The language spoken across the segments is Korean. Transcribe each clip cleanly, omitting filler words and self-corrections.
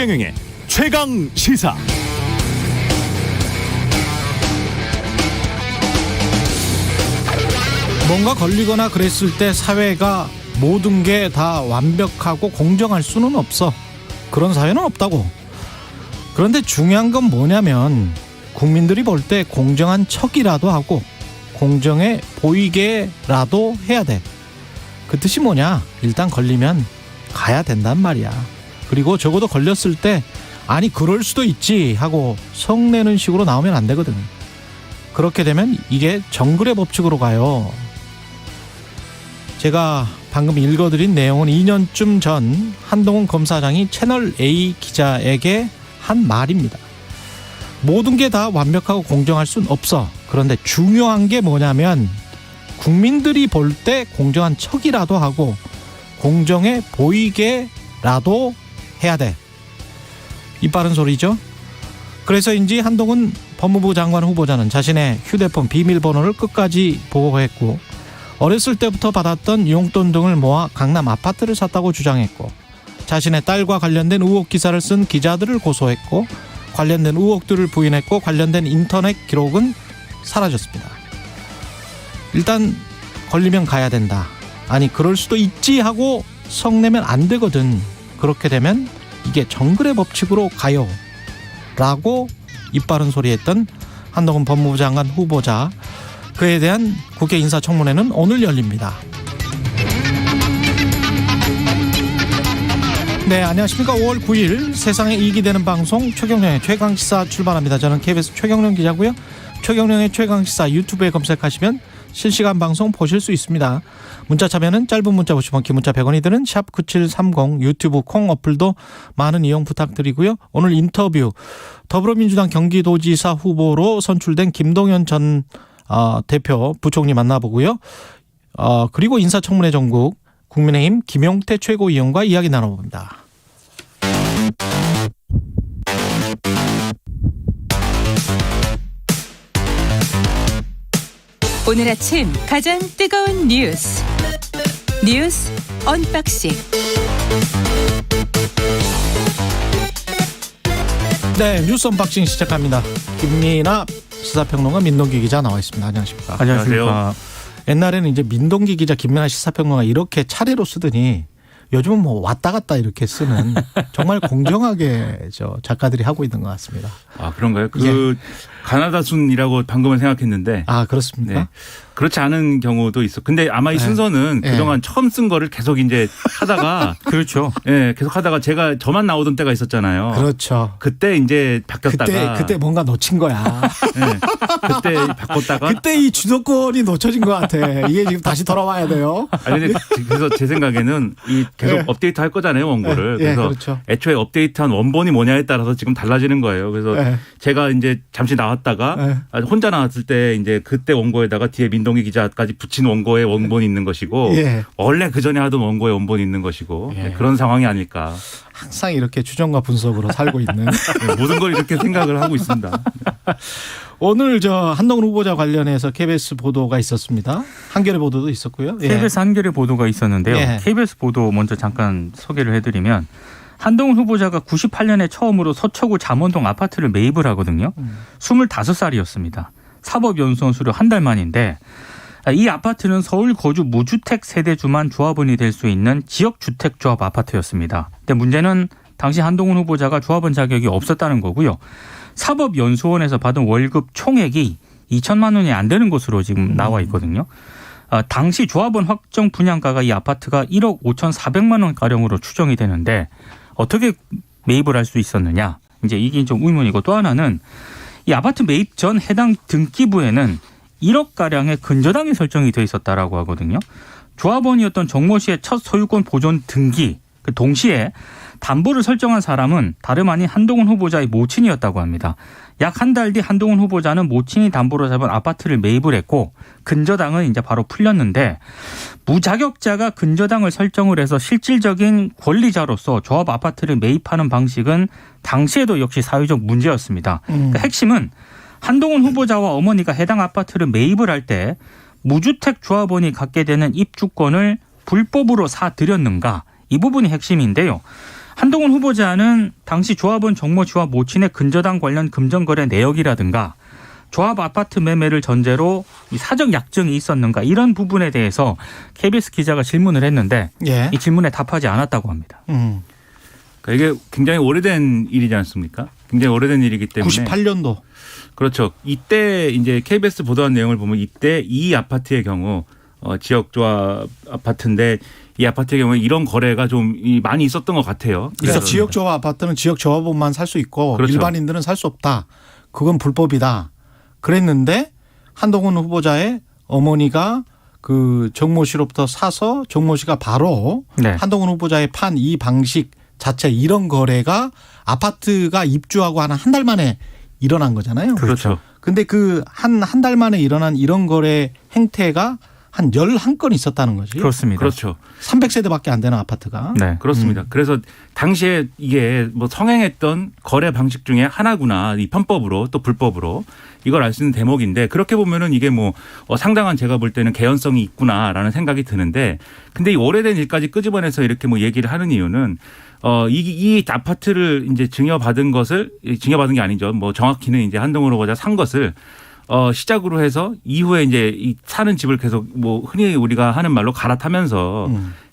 최경영의 최강 시사. 뭔가 걸리거나 그랬을 때 사회가 모든 게 다 완벽하고 공정할 수는 없어. 그런 사회는 없다고. 그런데 중요한 건 뭐냐면 국민들이 볼 때 공정한 척이라도 하고 공정해 보이게라도 해야 돼. 그 뜻이 뭐냐? 일단 걸리면 가야 된단 말이야. 그리고 적어도 걸렸을 때 아니 그럴 수도 있지 하고 성내는 식으로 나오면 안 되거든. 그렇게 되면 이게 정글의 법칙으로 가요. 제가 방금 읽어드린 내용은 2년쯤 전 한동훈 검사장이 채널A 기자에게 한 말입니다. 모든 게 다 완벽하고 공정할 순 없어. 그런데 중요한 게 뭐냐면 국민들이 볼 때 공정한 척이라도 하고 공정해 보이게라도 해야 돼. 이 빠른 소리죠. 그래서인지 한동훈 법무부 장관 후보자는 자신의 휴대폰 비밀번호를 끝까지 보호했고 어렸을 때부터 받았던 용돈 등을 모아 강남 아파트를 샀다고 주장했고 자신의 딸과 관련된 의혹 기사를 쓴 기자들을 고소했고 관련된 의혹들을 부인했고 관련된 인터넷 기록은 사라졌습니다. 일단 걸리면 가야 된다. 아니 그럴 수도 있지 하고 성내면 안 되거든. 그렇게 되면 이게 정글의 법칙으로 가요 라고 입바른 소리 했던 한동훈 법무부 장관 후보자, 그에 대한 국회 인사청문회는 오늘 열립니다. 네, 안녕하십니까. 5월 9일 세상에 이익이 되는 방송 최경영의 최강시사 출발합니다. 저는 KBS 최경영 기자고요. 최경영의 최강시사 유튜브에 검색하시면 실시간 방송 보실 수 있습니다. 문자 참여는 짧은 문자 50원, 긴 문자 100원이 드는 샵9730 유튜브 콩 어플도 많은 이용 부탁드리고요. 오늘 인터뷰 더불어민주당 경기도지사 후보로 선출된 김동연 전 대표 부총리 만나보고요. 그리고 인사청문회 전국 국민의힘 김용태 최고위원과 이야기 나눠봅니다. 오늘 아침 가장 뜨거운 뉴스 언박싱. 네, 뉴스 언박싱 시작합니다. 김민아 시사평론가, 민동기 기자 나와 있습니다. 안녕하십니까? 안녕하세요. 옛날에는 이제 민동기 기자, 김민아 시사평론가 이렇게 차례로 쓰더니 요즘은 뭐 왔다 갔다 이렇게 쓰는 정말 공정하게 작가들이 하고 있는 것 같습니다. 아, 그런가요? 가나다 순이라고 방금은 생각했는데. 아, 그렇습니까? 네. 그렇지 않은 경우도 있어. 근데 아마 이 순서는 그동안 처음 쓴 거를 계속 이제 하다가. 그렇죠. 예, 계속 하다가 저만 나오던 때가 있었잖아요. 그렇죠. 그때 이제 바뀌었다가. 그때 뭔가 놓친 거야. 네, 그때 바꿨다가. 그때 이 주도권이 놓쳐진 것 같아. 이게 지금 다시 돌아와야 돼요. 아니, 근데 그래서 제 생각에는 이 계속 업데이트 할 거잖아요, 원고를. 그래서 그렇죠. 애초에 업데이트한 원본이 뭐냐에 따라서 지금 달라지는 거예요. 그래서 제가 이제 잠시 나왔다가 혼자 나왔을 때 이제 그때 원고에다가 뒤에 민동기 기자까지 붙인 원고에 원본이 있는 것이고 원래 그 전에 하던 원고에 원본이 있는 것이고 그런 상황이 아닐까. 항상 이렇게 추정과 분석으로 살고 있는 모든 걸 이렇게 생각을 하고 있습니다. 오늘 한동훈 후보자 관련해서 KBS 보도가 있었습니다. 한겨레 보도도 있었고요. KBS 한겨레 보도가 있었는데요. KBS 보도 먼저 잠깐 소개를 해드리면 한동훈 후보자가 98년에 처음으로 서초구 잠원동 아파트를 매입을 하거든요. 25살이었습니다. 사법연수원 수료 한 달 만인데 이 아파트는 서울 거주 무주택 세대주만 조합원이 될 수 있는 지역주택조합 아파트였습니다. 근데 문제는 당시 한동훈 후보자가 조합원 자격이 없었다는 거고요. 사법연수원에서 받은 월급 총액이 2천만 원이 안 되는 것으로 지금 나와 있거든요. 당시 조합원 확정 분양가가 이 아파트가 1억 5,400만 원가량으로 추정이 되는데 어떻게 매입을 할 수 있었느냐. 이제 이게 좀 의문이고, 또 하나는 이 아파트 매입 전 해당 등기부에는 1억가량의 근저당이 설정이 돼 있었다라고 하거든요. 조합원이었던 정모 씨의 첫 소유권 보존 등기, 그 동시에 담보를 설정한 사람은 다름 아닌 한동훈 후보자의 모친이었다고 합니다. 약 한 달 뒤 한동훈 후보자는 모친이 담보로 잡은 아파트를 매입을 했고 근저당은 이제 바로 풀렸는데 무자격자가 근저당을 설정을 해서 실질적인 권리자로서 조합 아파트를 매입하는 방식은 당시에도 역시 사회적 문제였습니다. 그러니까 핵심은 한동훈 후보자와 어머니가 해당 아파트를 매입을 할 때 무주택 조합원이 갖게 되는 입주권을 불법으로 사들였는가, 이 부분이 핵심인데요. 한동훈 후보자는 당시 조합원 정모 씨와 모친의 근저당 관련 금전거래 내역이라든가 조합 아파트 매매를 전제로 이 사적 약정이 있었는가 이런 부분에 대해서 KBS 기자가 질문을 했는데 이 질문에 답하지 않았다고 합니다. 그러니까 이게 굉장히 오래된 일이지 않습니까? 굉장히 오래된 일이기 때문에 98년도. 그렇죠. 이때 이제 KBS 보도한 내용을 보면 이때 이 아파트의 경우 지역조합 아파트인데 이 아파트의 경우에 이런 거래가 좀 많이 있었던 것 같아요. 그래서 지역조합 아파트는 지역조합원만 살 수 있고 그렇죠. 일반인들은 살 수 없다. 그건 불법이다. 그랬는데 한동훈 후보자의 어머니가 그 정모 씨로부터 사서 정모 씨가 바로 한동훈 후보자의 판 이 방식 자체 이런 거래가 아파트가 입주하고 한 달 만에 일어난 거잖아요. 그렇죠. 근데 그 한 달 만에 일어난 이런 거래 행태가 한 11건 있었다는 거지. 그렇습니다. 그렇죠. 300세대밖에 안 되는 아파트가. 네, 그렇습니다. 그래서 당시에 이게 뭐 성행했던 거래 방식 중에 하나구나. 이 편법으로 또 불법으로 이걸 알 수 있는 대목인데 그렇게 보면은 이게 뭐 상당한 제가 볼 때는 개연성이 있구나라는 생각이 드는데 근데 이 오래된 일까지 끄집어내서 이렇게 뭐 얘기를 하는 이유는 이 아파트를 이제 증여받은 게 아니죠. 뭐 정확히는 이제 한동훈 후보자 산 것을 시작으로 해서 이후에 이제 이 사는 집을 계속 뭐 흔히 우리가 하는 말로 갈아타면서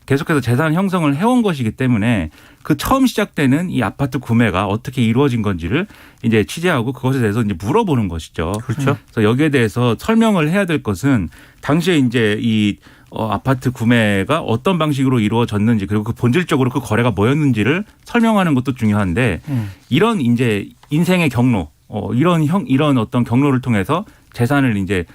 계속해서 재산 형성을 해온 것이기 때문에 그 처음 시작되는 이 아파트 구매가 어떻게 이루어진 건지를 이제 취재하고 그것에 대해서 이제 물어보는 것이죠. 그렇죠. 그래서 여기에 대해서 설명을 해야 될 것은 당시에 이제 이 아파트 구매가 어떤 방식으로 이루어졌는지 그리고 그 본질적으로 그 거래가 뭐였는지를 설명하는 것도 중요한데 이런 이제 인생의 경로 이런 어떤 경로를 통해서 재산을 이제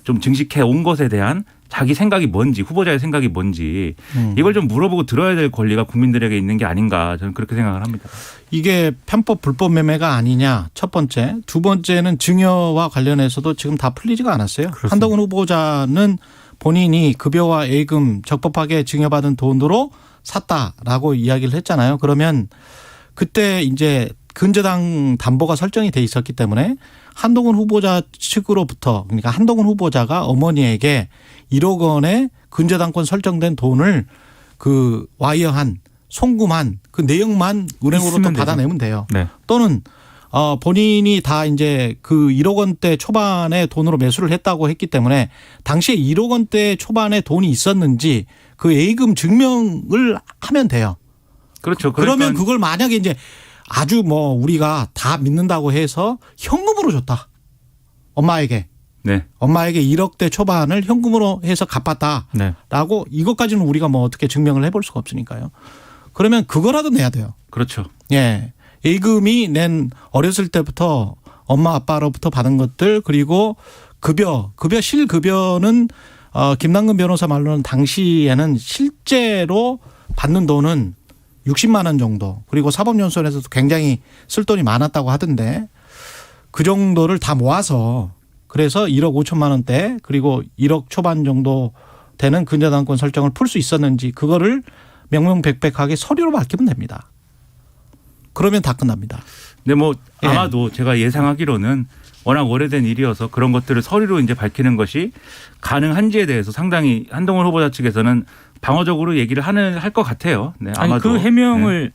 좀 증식해 온 것에 대한 자기 생각이 뭔지 후보자의 생각이 뭔지 이걸 좀 물어보고 들어야 될 권리가 국민들에게 있는 게 아닌가 저는 그렇게 생각을 합니다. 이게 편법 불법 매매가 아니냐 첫 번째. 두 번째는 증여와 관련해서도 지금 다 풀리지가 않았어요. 그렇습니다. 한동훈 후보자는 본인이 급여와 예금 적법하게 증여받은 돈으로 샀다라고 이야기를 했잖아요. 그러면 그때 이제 근저당 담보가 설정이 돼 있었기 때문에 한동훈 후보자 측으로부터 그러니까 한동훈 후보자가 어머니에게 1억 원의 근저당권 설정된 돈을 그 와이어한 송금한 그 내역만 은행으로 또 받아내면 돼요. 네. 또는 본인이 다 이제 그 1억 원대 초반에 돈으로 매수를 했다고 했기 때문에 당시에 1억 원대 초반에 돈이 있었는지 그 예금 증명을 하면 돼요. 그렇죠. 그러면 그걸 만약에 이제 아주 뭐 우리가 다 믿는다고 해서 현금으로 줬다. 엄마에게. 네. 엄마에게 1억대 초반을 현금으로 해서 갚았다라고 이것까지는 우리가 뭐 어떻게 증명을 해볼 수가 없으니까요. 그러면 그거라도 내야 돼요. 그렇죠. 예. 예금이 낸 어렸을 때부터 엄마 아빠로부터 받은 것들 그리고 급여 실급여는 김남근 변호사 말로는 당시에는 실제로 받는 돈은 60만 원 정도 그리고 사법연수원에서도 굉장히 쓸 돈이 많았다고 하던데 그 정도를 다 모아서 그래서 1억 5천만 원대 그리고 1억 초반 정도 되는 근저당권 설정을 풀 수 있었는지 그거를 명명백백하게 서류로 밝히면 됩니다. 그러면 다 끝납니다. 근데 뭐 아마도 제가 예상하기로는 워낙 오래된 일이어서 그런 것들을 서류로 이제 밝히는 것이 가능한지에 대해서 상당히 한동훈 후보자 측에서는 방어적으로 얘기를 할 것 같아요. 네, 아마도. 아니 그 해명을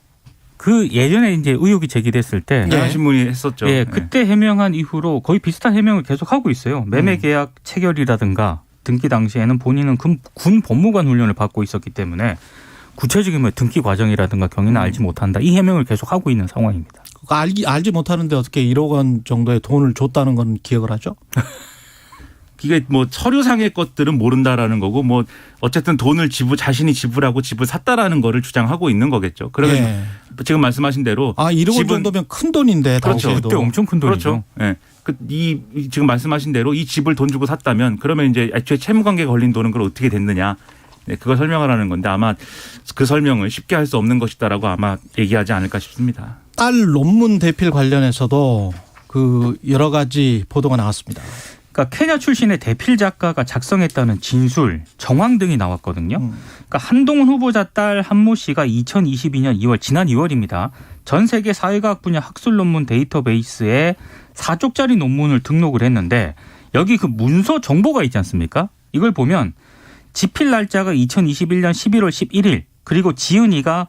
그 예전에 이제 의혹이 제기됐을 때 경향신문이 했었죠. 예, 그때 해명한 이후로 거의 비슷한 해명을 계속 하고 있어요. 매매계약 체결이라든가 등기 당시에는 본인은 군 법무관 훈련을 받고 있었기 때문에 구체적인 뭐 등기 과정이라든가 경위는 알지 못한다. 이 해명을 계속 하고 있는 상황입니다. 알지 못하는데 어떻게 1억 원 정도의 돈을 줬다는 건 기억을 하죠? 이게 뭐 서류상의 것들은 모른다라는 거고 뭐 어쨌든 돈을 자신이 지불하고 집을 샀다라는 거를 주장하고 있는 거겠죠. 그러면 지금 말씀하신 대로 1억 원 정도면 큰 돈인데 그렇죠. 그때 엄청 큰 돈이죠. 그렇죠. 예. 지금 말씀하신 대로 이 집을 돈 주고 샀다면 그러면 이제 애초에 채무관계가 걸린 돈은 그걸 어떻게 됐느냐. 네, 그걸 설명하라는 건데 아마 그 설명을 쉽게 할 수 없는 것이다라고 아마 얘기하지 않을까 싶습니다. 딸 논문 대필 관련해서도 그 여러 가지 보도가 나왔습니다. 그러니까 케냐 출신의 대필 작가가 작성했다는 진술, 정황 등이 나왔거든요. 그러니까 한동훈 후보자 딸 한모 씨가 2022년 2월 지난 2월입니다. 전 세계 사회과학 분야 학술 논문 데이터베이스에 4쪽짜리 논문을 등록을 했는데 여기 그 문서 정보가 있지 않습니까? 이걸 보면 집필 날짜가 2021년 11월 11일 그리고 지은이가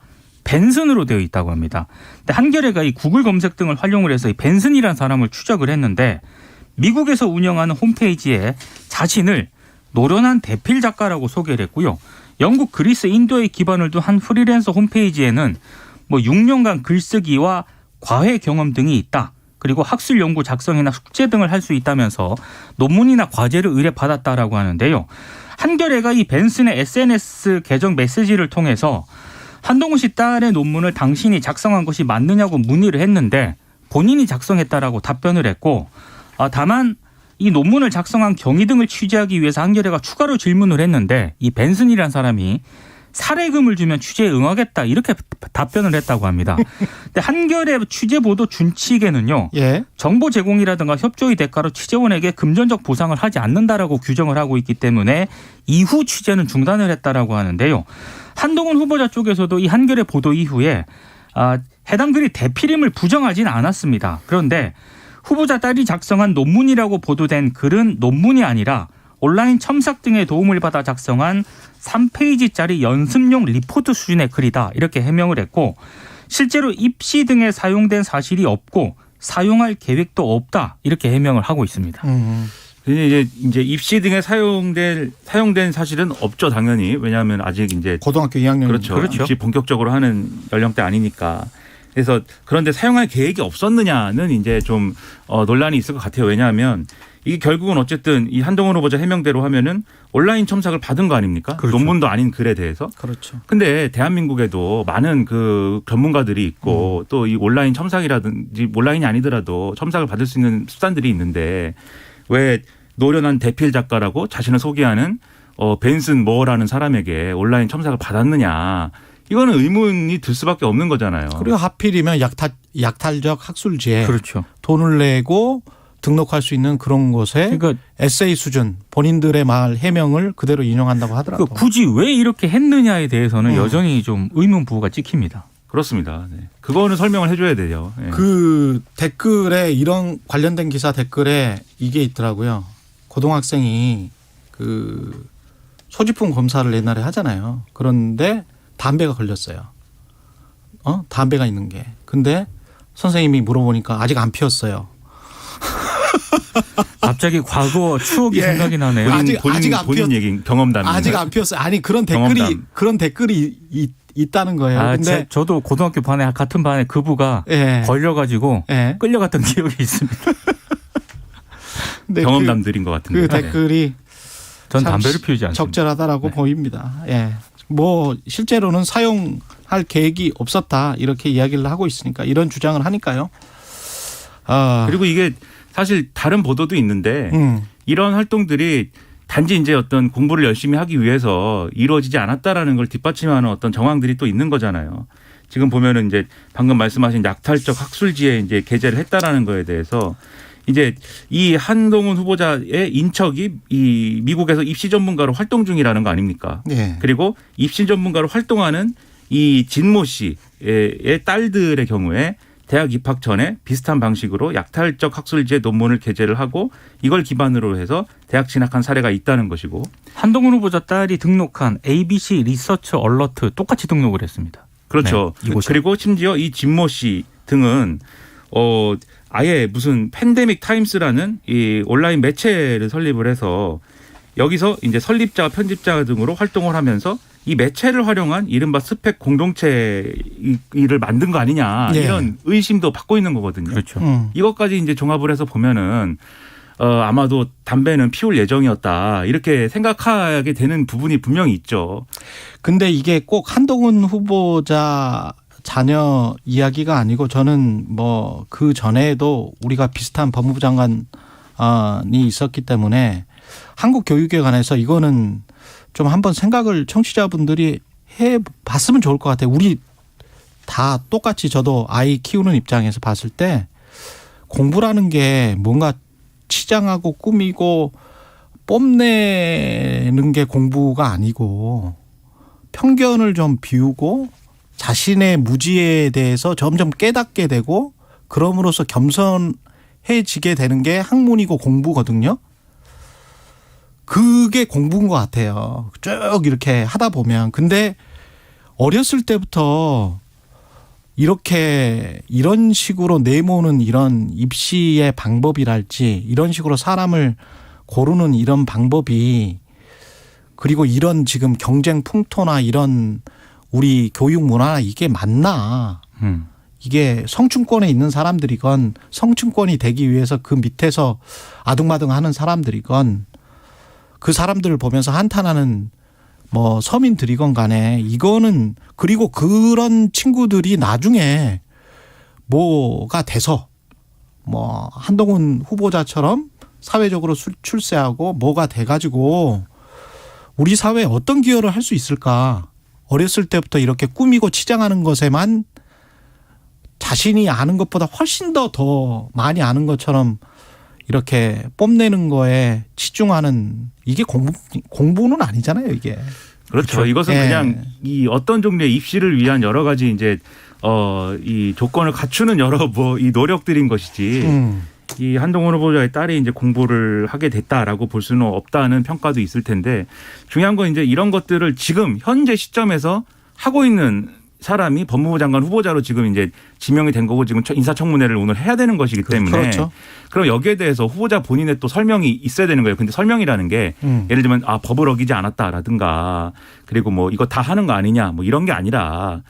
벤슨으로 되어 있다고 합니다. 근데 한겨레가 이 구글 검색 등을 활용을 해서 이 벤슨이라는 사람을 추적을 했는데 미국에서 운영하는 홈페이지에 자신을 노련한 대필 작가라고 소개를 했고요. 영국, 그리스, 인도에 기반을 둔 한 프리랜서 홈페이지에는 뭐 6년간 글쓰기와 과외 경험 등이 있다. 그리고 학술 연구 작성이나 숙제 등을 할 수 있다면서 논문이나 과제를 의뢰받았다라고 하는데요. 한겨레가 이 벤슨의 SNS 계정 메시지를 통해서 한동훈 씨 딸의 논문을 당신이 작성한 것이 맞느냐고 문의를 했는데 본인이 작성했다라고 답변을 했고 다만 이 논문을 작성한 경위 등을 취재하기 위해서 한겨레가 추가로 질문을 했는데 이 벤슨이라는 사람이 사례금을 주면 취재에 응하겠다 이렇게 답변을 했다고 합니다. 근데 한겨레 취재보도 준칙에는요. 예. 정보 제공이라든가 협조의 대가로 취재원에게 금전적 보상을 하지 않는다라고 규정을 하고 있기 때문에 이후 취재는 중단을 했다라고 하는데요. 한동훈 후보자 쪽에서도 이 한겨레 보도 이후에 해당 글이 대필임을 부정하지는 않았습니다. 그런데 후보자 딸이 작성한 논문이라고 보도된 글은 논문이 아니라 온라인 첨삭 등의 도움을 받아 작성한 3페이지짜리 연습용 리포트 수준의 글이다 이렇게 해명을 했고 실제로 입시 등에 사용된 사실이 없고 사용할 계획도 없다 이렇게 해명을 하고 있습니다. 이제 입시 등에 사용된 사실은 없죠 당연히. 왜냐하면 아직 이제 고등학교 2학년 그렇죠. 입시 본격적으로 하는 연령대 아니니까. 그래서 그런데 사용할 계획이 없었느냐는 이제 좀 논란이 있을 것 같아요. 왜냐하면 이게 결국은 어쨌든 이 한동훈 후보자 해명대로 하면은 온라인 첨삭을 받은 거 아닙니까? 그렇죠. 논문도 아닌 글에 대해서. 그렇죠. 근데 대한민국에도 많은 그 전문가들이 있고 또 이 온라인 첨삭이라든지 온라인이 아니더라도 첨삭을 받을 수 있는 수단들이 있는데 왜 노련한 대필 작가라고 자신을 소개하는 벤슨 모어라는 사람에게 온라인 첨삭을 받았느냐. 이거는 의문이 들 수밖에 없는 거잖아요. 그리고 하필이면 약탈적 학술지에 그렇죠. 돈을 내고 등록할 수 있는 그런 곳에 그러니까 에세이 수준 본인들의 말 해명을 그대로 인용한다고 하더라고요. 굳이 왜 이렇게 했느냐에 대해서는 여전히 좀 의문 부호가 찍힙니다. 그렇습니다. 네. 그거는 설명을 해줘야 돼요. 네. 그 댓글에 이런 관련된 기사 댓글에 이게 있더라고요. 고등학생이 그 소지품 검사를 옛날에 하잖아요. 그런데 담배가 걸렸어요. 담배가 있는 게. 근데 선생님이 물어보니까 아직 안 피웠어요. 갑자기 과거 추억이 생각이 나네요. 본인 얘기 경험담. 아직 안 피웠어요. 아니 그런 댓글이 있다는 거예요. 근데 저도 고등학교 같은 반에 그부가 걸려가지고 끌려갔던 기억이 있습니다. 경험담들인 것 같은데. 그 댓글이 전 담배를 피우지 않습니다. 적절하다라고 보입니다. 예. 뭐 실제로는 사용할 계획이 없었다 이렇게 이야기를 하고 있으니까 이런 주장을 하니까요. 그리고 이게 사실 다른 보도도 있는데 이런 활동들이 단지 이제 어떤 공부를 열심히 하기 위해서 이루어지지 않았다라는 걸 뒷받침하는 어떤 정황들이 또 있는 거잖아요. 지금 보면은 이제 방금 말씀하신 약탈적 학술지에 이제 게재를 했다라는 거에 대해서 이제 이 한동훈 후보자의 인척이 이 미국에서 입시 전문가로 활동 중이라는 거 아닙니까? 네. 그리고 입시 전문가로 활동하는 이 진모 씨의 딸들의 경우에 대학 입학 전에 비슷한 방식으로 약탈적 학술지에 논문을 게재를 하고 이걸 기반으로 해서 대학 진학한 사례가 있다는 것이고. 한동훈 후보자 딸이 등록한 ABC 리서치 얼러트 똑같이 등록을 했습니다. 그렇죠. 네, 그리고 심지어 이 진모 씨 등은 아예 무슨 팬데믹 타임스라는 이 온라인 매체를 설립을 해서 여기서 이제 설립자, 편집자 등으로 활동을 하면서 이 매체를 활용한 이른바 스펙 공동체를 만든 거 아니냐 이런 의심도 받고 있는 거거든요. 그렇죠. 이것까지 이제 종합을 해서 보면은 아마도 담배는 피울 예정이었다 이렇게 생각하게 되는 부분이 분명히 있죠. 근데 이게 꼭 한동훈 후보자 자녀 이야기가 아니고 저는 뭐 그 전에도 우리가 비슷한 법무부 장관이 있었기 때문에 한국 교육에 관해서 이거는 좀 한번 생각을 청취자분들이 해봤으면 좋을 것 같아요. 우리 다 똑같이 저도 아이 키우는 입장에서 봤을 때 공부라는 게 뭔가 치장하고 꾸미고 뽐내는 게 공부가 아니고 편견을 좀 비우고 자신의 무지에 대해서 점점 깨닫게 되고 그럼으로써 겸손해지게 되는 게 학문이고 공부거든요. 그게 공부인 것 같아요. 쭉 이렇게 하다 보면. 근데 어렸을 때부터 이런 식으로 내모는 이런 입시의 방법이랄지 이런 식으로 사람을 고르는 이런 방법이 그리고 이런 지금 경쟁 풍토나 이런 우리 교육 문화나 이게 맞나? 이게 성층권에 있는 사람들이건 성층권이 되기 위해서 그 밑에서 아둥바둥하는 사람들이건 그 사람들을 보면서 한탄하는 뭐 서민들이건 간에 이거는 그리고 그런 친구들이 나중에 뭐가 돼서 뭐 한동훈 후보자처럼 사회적으로 출세하고 뭐가 돼가지고 우리 사회에 어떤 기여를 할 수 있을까? 어렸을 때부터 이렇게 꾸미고 치장하는 것에만 자신이 아는 것보다 훨씬 더 많이 아는 것처럼 이렇게 뽐내는 거에 치중하는 이게 공부는 아니잖아요, 이게. 그렇죠. 이것은 그냥 이 어떤 종류의 입시를 위한 여러 가지 이제 이 조건을 갖추는 여러 뭐 이 노력들인 것이지. 이 한동훈 후보자의 딸이 이제 공부를 하게 됐다라고 볼 수는 없다는 평가도 있을 텐데 중요한 건 이제 이런 것들을 지금 현재 시점에서 하고 있는 사람이 법무부 장관 후보자로 지금 이제 지명이 된 거고 지금 인사청문회를 오늘 해야 되는 것이기 때문에 그렇죠. 그럼 여기에 대해서 후보자 본인의 또 설명이 있어야 되는 거예요. 근데 설명이라는 게 예를 들면 법을 어기지 않았다라든가 그리고 뭐 이거 다 하는 거 아니냐 뭐 이런 게 아니라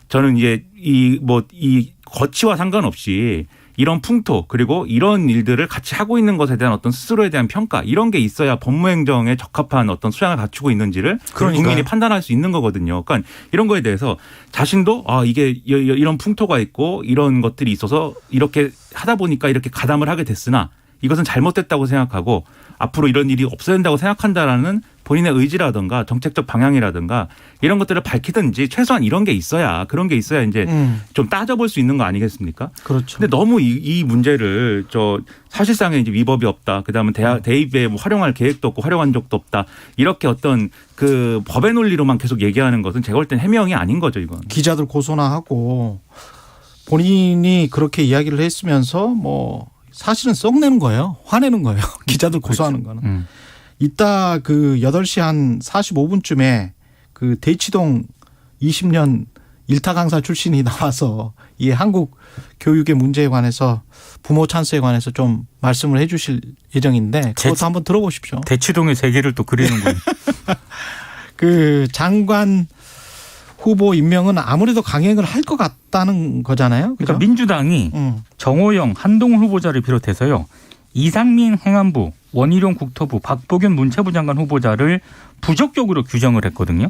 저는 이제 이 거치와 상관없이 이런 풍토 그리고 이런 일들을 같이 하고 있는 것에 대한 어떤 스스로에 대한 평가 이런 게 있어야 법무행정에 적합한 어떤 수양을 갖추고 있는지를 국민이 판단할 수 있는 거거든요. 그러니까 이런 거에 대해서 자신도 이게 이런 풍토가 있고 이런 것들이 있어서 이렇게 하다 보니까 이렇게 가담을 하게 됐으나 이것은 잘못됐다고 생각하고 앞으로 이런 일이 없어야 된다고 생각한다라는 본인의 의지라든가 정책적 방향이라든가 이런 것들을 밝히든지 최소한 이런 게 있어야 그런 게 있어야 이제 좀 따져볼 수 있는 거 아니겠습니까? 그렇죠. 근데 너무 이 문제를 사실상의 이제 위법이 없다. 그다음에 대입에 뭐 활용할 계획도 없고 활용한 적도 없다. 이렇게 어떤 그 법의 논리로만 계속 얘기하는 것은 제가 볼 땐 해명이 아닌 거죠, 이건. 기자들 고소나 하고 본인이 그렇게 이야기를 했으면서 뭐 사실은 썩내는 거예요. 화내는 거예요. 기자들 고소하는 그렇죠. 거는. 이따 그 8시 한 45분쯤에 그 대치동 20년 일타 강사 출신이 나와서 이 한국 교육의 문제에 관해서 부모 찬스에 관해서 좀 말씀을 해 주실 예정인데 그것도 한번 들어보십시오. 대치동의 세계를 또 그리는군요. 그 장관 후보 임명은 아무래도 강행을 할 것 같다는 거잖아요. 그죠? 그러니까 민주당이 정호영, 한동훈 후보자를 비롯해서요. 이상민 행안부, 원희룡 국토부, 박보균 문체부 장관 후보자를 부적격으로 규정을 했거든요.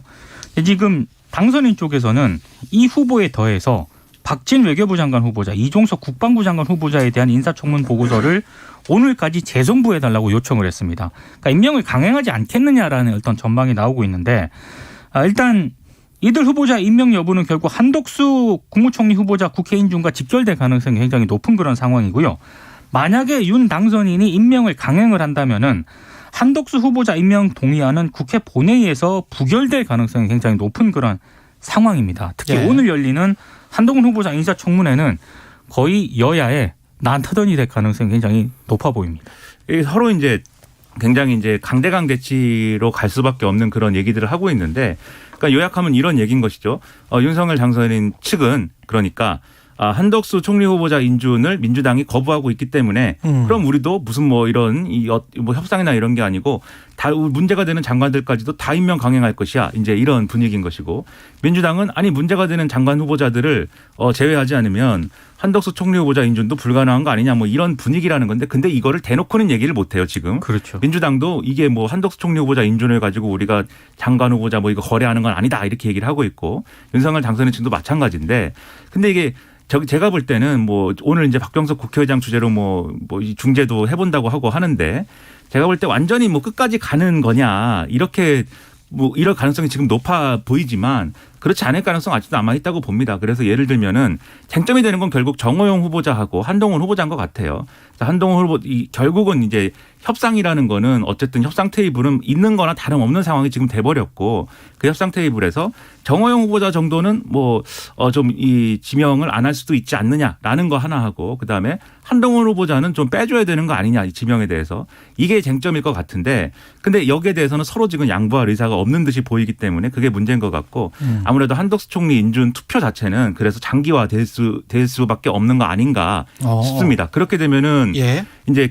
지금 당선인 쪽에서는 이 후보에 더해서 박진 외교부 장관 후보자, 이종석 국방부 장관 후보자에 대한 인사청문 보고서를 오늘까지 재송부해달라고 요청을 했습니다. 그러니까 임명을 강행하지 않겠느냐라는 어떤 전망이 나오고 있는데 일단 이들 후보자 임명 여부는 결국 한덕수 국무총리 후보자 국회인준과 직결될 가능성이 굉장히 높은 그런 상황이고요. 만약에 윤 당선인이 임명을 강행을 한다면은 한덕수 후보자 임명 동의안은 국회 본회의에서 부결될 가능성이 굉장히 높은 그런 상황입니다. 특히 오늘 열리는 한동훈 후보자 인사청문회는 거의 여야의 난타전이 될 가능성이 굉장히 높아 보입니다. 서로 이제 굉장히 이제 강대강 대치로 갈 수밖에 없는 그런 얘기들을 하고 있는데, 그러니까 요약하면 이런 얘기인 것이죠. 윤석열 당선인 측은 그러니까 한덕수 총리 후보자 인준을 민주당이 거부하고 있기 때문에 그럼 우리도 무슨 뭐 이런 뭐 협상이나 이런 게 아니고 다 문제가 되는 장관들까지도 다 임명 강행할 것이야. 이제 이런 분위기인 것이고, 민주당은 아니 문제가 되는 장관 후보자들을 제외하지 않으면 한덕수 총리 후보자 인준도 불가능한 거 아니냐 뭐 이런 분위기라는 건데, 근데 이거를 대놓고는 얘기를 못 해요, 지금. 그렇죠. 민주당도 이게 뭐 한덕수 총리 후보자 인준을 가지고 우리가 장관 후보자 뭐 이거 거래하는 건 아니다 이렇게 얘기를 하고 있고, 윤석열 당선인 측도 마찬가지인데, 근데 이게 제가 볼 때는 뭐 오늘 이제 박병석 국회의장 주재로 뭐 중재도 해본다고 하고 하는데, 제가 볼 때 완전히 뭐 끝까지 가는 거냐 이렇게 뭐 이럴 가능성이 지금 높아 보이지만 그렇지 않을 가능성 아직도 남아 있다고 봅니다. 그래서 예를 들면은 쟁점이 되는 건 결국 정호영 후보자하고 한동훈 후보자인 것 같아요. 한동훈 후보 결국은 이제 협상이라는 거는 어쨌든 협상 테이블은 있는 거나 다름없는 상황이 지금 돼버렸고, 그 협상 테이블에서 정호영 후보자 정도는 뭐 좀 이 지명을 안 할 수도 있지 않느냐라는 거 하나 하고, 그다음에 한동훈 후보자는 좀 빼줘야 되는 거 아니냐 이 지명에 대해서, 이게 쟁점일 것 같은데, 근데 여기에 대해서는 서로 지금 양보할 의사가 없는 듯이 보이기 때문에 그게 문제인 것 같고, 아무래도 한덕수 총리 인준 투표 자체는 그래서 장기화 될 수밖에 없는 거 아닌가 싶습니다. 그렇게 되면은 예. 이제